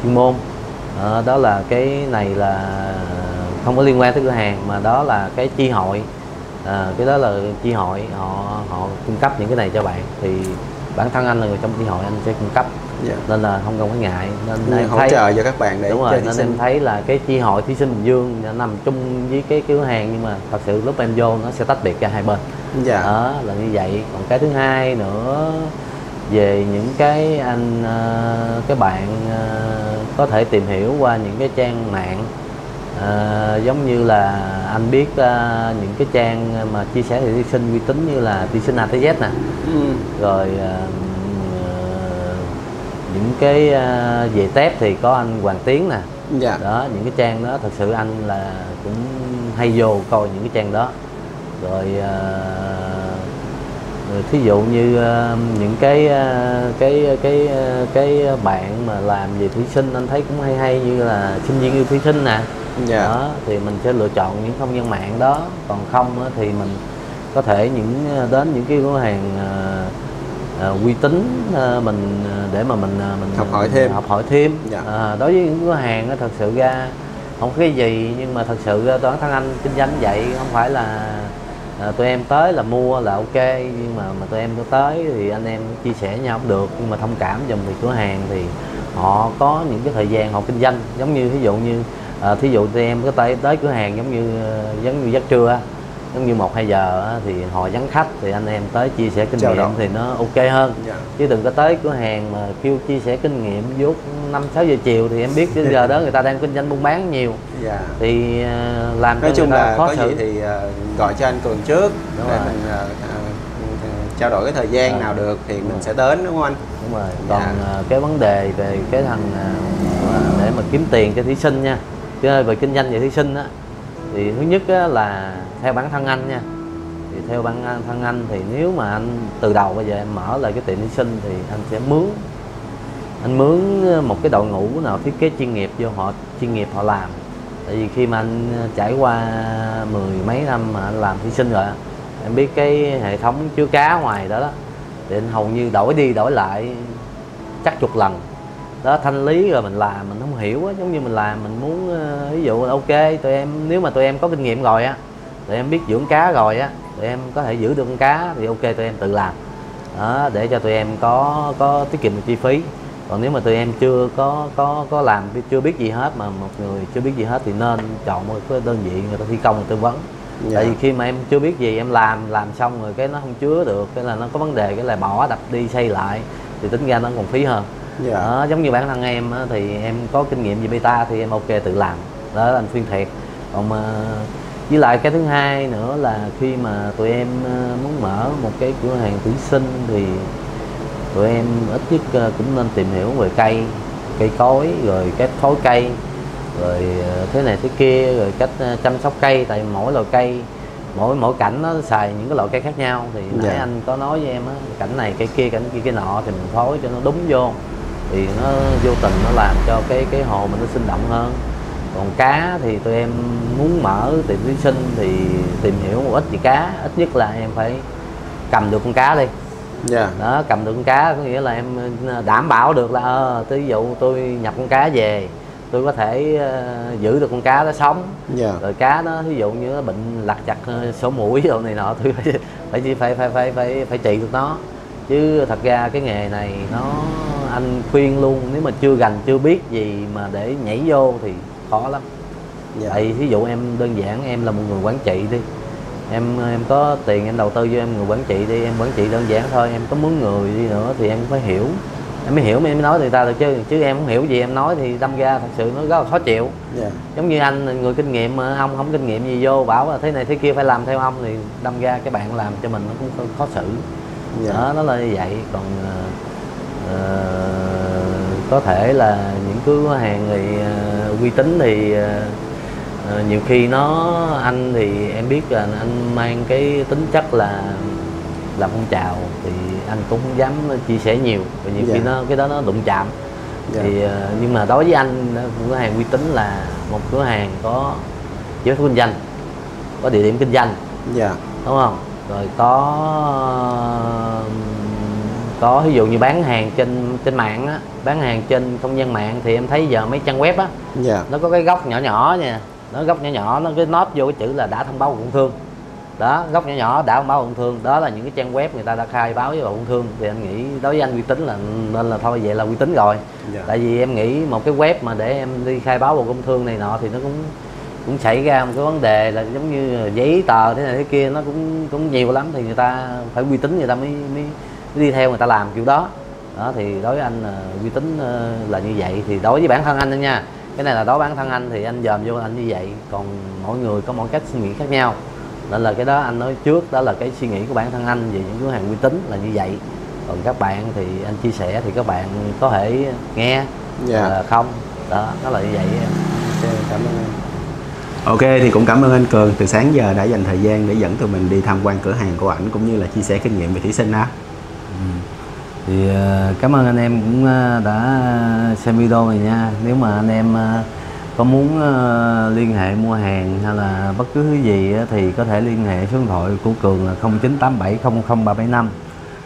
chuyên môn, đó là cái này là không có liên quan tới cửa hàng, mà đó là cái chi hội. Cái đó là chi hội họ cung cấp những cái này cho bạn, thì bản thân anh là người trong chi hội anh sẽ cung cấp. Nên là không cần phải ngại, nên em hỗ thấy trợ cho các bạn để đúng rồi, nên sinh. em thấy là cái chi hội thí sinh Bình Dương nằm chung với cái cửa hàng, nhưng mà thật sự lúc em vô nó sẽ tách biệt ra hai bên. Đó là như vậy. Còn cái thứ hai nữa, về những cái các bạn có thể tìm hiểu qua những cái trang mạng, giống như là anh biết những cái trang mà chia sẻ thí sinh uy tín như là thí sinh ATZ nè, rồi những cái về tép thì có anh Hoàng Tiến nè. Đó, những cái trang đó thật sự anh là cũng hay vô coi những cái trang đó. Rồi thí dụ như những cái bạn mà làm về thí sinh anh thấy cũng hay như là sinh viên yêu thí sinh nè. Đó thì mình sẽ lựa chọn những không gian mạng đó. Còn không thì mình có thể đến những cái cửa hàng uy tín, mình để mà mình học hỏi thêm. Đối với những cửa hàng đó, thật sự ra không có cái gì, nhưng mà thật sự bản thân anh kinh doanh vậy, không phải là tụi em tới là mua là ok, nhưng mà tụi em tới thì anh em chia sẻ nhau cũng được, nhưng mà thông cảm dùm thì cửa hàng thì họ có những cái thời gian họ kinh doanh, giống như ví dụ như thí dụ tụi em có tới cửa hàng giống như giấc trưa, giống như 1-2 giờ thì họ vắng khách, thì anh em tới chia sẻ kinh nghiệm thì nó ok hơn. Chứ đừng có tới cửa hàng mà kêu chia sẻ kinh nghiệm vuốt 5-6 giờ chiều, thì em biết đến giờ đó người ta đang kinh doanh buôn bán nhiều. Thì làm nói chung là khó có xử. gì thì gọi cho anh Cường trước để mình trao đổi cái thời gian nào được thì mình sẽ đến, đúng không anh? Đúng rồi. Còn cái vấn đề về cái thằng để mà kiếm tiền cho thí sinh nha, về kinh doanh về thí sinh á, thì thứ nhất á, là theo bản thân anh nha, thì theo bản thân anh thì nếu mà anh từ đầu bây giờ em mở lại cái tiệm thí sinh thì anh sẽ mướn một cái đội ngũ nào thiết kế chuyên nghiệp vô, họ chuyên nghiệp họ làm. Tại vì khi mà anh trải qua 10 mấy năm mà anh làm thí sinh rồi, em biết cái hệ thống chứa cá ngoài đó thì anh hầu như đổi đi đổi lại chắc chục lần đó. Thanh lý rồi mình làm mình không hiểu á, giống như mình làm mình muốn ví dụ là ok tụi em, nếu mà tụi em có kinh nghiệm rồi á, tụi em biết dưỡng cá rồi á, tụi em có thể giữ được con cá thì ok tụi em tự làm đó, để cho tụi em có tiết kiệm được chi phí. Còn nếu mà tụi em chưa có làm, chưa biết gì hết, mà một người chưa biết gì hết thì nên chọn một cái đơn vị người ta thi công, người tư vấn. Tại vì khi mà em chưa biết gì em làm xong rồi cái nó không chứa được, cái là nó có vấn đề, cái là bỏ đập đi xây lại thì tính ra nó còn phí hơn. Đó, giống như bản thân em á, thì em có kinh nghiệm về beta thì em ok tự làm đó, anh khuyên thiệt. Còn mà với lại cái thứ hai nữa là khi mà tụi em muốn mở một cái cửa hàng thủy sinh thì tụi em ít nhất cũng nên tìm hiểu về cây cối, rồi cách phối cây, rồi thế này thế kia, rồi cách chăm sóc cây. Tại mỗi loại cây mỗi cảnh nó xài những cái loại cây khác nhau. Thì nãy anh có nói với em á, cảnh này cây kia, cảnh kia cái nọ thì mình phối cho nó đúng vô, thì nó vô tình nó làm cho cái hồ mình nó sinh động hơn. Còn cá thì tụi em muốn mở tiệm thủy sinh thì tìm hiểu một ít về cá, ít nhất là em phải cầm được con cá đi. Đó, cầm được con cá có nghĩa là em đảm bảo được là ví dụ tôi nhập con cá về, tôi có thể giữ được con cá nó sống. Rồi cá nó ví dụ như nó bệnh lặt chặt sổ mũi đồ này nọ, tôi phải trị được nó. Chứ thật ra cái nghề này nó, anh khuyên luôn, nếu mà chưa gành chưa biết gì mà để nhảy vô thì khó lắm. Tại ví dụ em đơn giản em là một người quản trị đi, em có tiền em đầu tư cho em người quản trị đi, em quản trị đơn giản thôi, em có mướn người đi nữa thì em cũng phải hiểu, em mới hiểu em mới nói người ta được chứ em không hiểu gì em nói thì đâm ra thật sự nó rất là khó chịu. Giống như anh người kinh nghiệm mà ông không kinh nghiệm gì vô bảo là thế này thế kia phải làm theo ông thì đâm ra cái bạn làm cho mình nó cũng khó xử. Đó, nó là như vậy. Còn có thể là những cửa hàng thì uy tín thì nhiều khi anh thì em biết là anh mang cái tính chất là làm phong trào thì anh cũng không dám chia sẻ nhiều, và nhiều khi cái đó nó đụng chạm. Thì nhưng mà đối với anh, cửa hàng uy tín là một cửa hàng có giấy phép kinh doanh, có địa điểm kinh doanh, đúng không? Rồi có ví dụ như bán hàng trên mạng á, bán hàng trên không gian mạng thì em thấy giờ mấy trang web á, nó có cái góc nhỏ nhỏ nha, nó góc nhỏ nhỏ, nó cái nốt vô cái chữ là đã thông báo Bộ Công Thương. Đó, góc nhỏ nhỏ đã thông báo Bộ Công Thương, đó là những cái trang web người ta đã khai báo với Bộ Công Thương. Thì anh nghĩ đối với anh uy tín là nên là thôi vậy là uy tín rồi. Tại vì em nghĩ một cái web mà để em đi khai báo Bộ Công Thương này nọ thì nó cũng xảy ra một cái vấn đề là giống như giấy tờ thế này thế kia, nó cũng nhiều lắm, thì người ta phải uy tín người ta mới đi theo người ta làm kiểu đó. Đó thì đối với anh uy tín là như vậy. Thì đối với bản thân anh đó nha, cái này là đối với bản thân anh thì anh dòm vô anh như vậy, còn mỗi người có mỗi cách suy nghĩ khác nhau, nên là cái đó anh nói trước, đó là cái suy nghĩ của bản thân anh về những cửa hàng uy tín là như vậy. Còn các bạn thì anh chia sẻ thì các bạn có thể nghe không, đó nó là như vậy. Cảm ơn anh. Ok, thì cũng cảm ơn anh Cường từ sáng giờ đã dành thời gian để dẫn tụi mình đi tham quan cửa hàng của ảnh cũng như là chia sẻ kinh nghiệm về thủy sinh á. Thì cảm ơn anh em cũng đã xem video này nha. Nếu mà anh em có muốn liên hệ mua hàng hay là bất cứ thứ gì thì có thể liên hệ số điện thoại của Cường là 0987000375.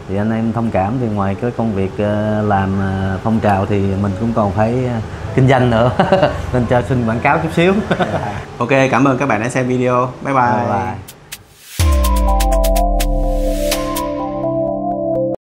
Thì anh em thông cảm, thì ngoài cái công việc làm phong trào thì mình cũng còn phải kinh doanh nữa nên cho xin quảng cáo chút xíu. Ok, cảm ơn các bạn đã xem video. Bye bye.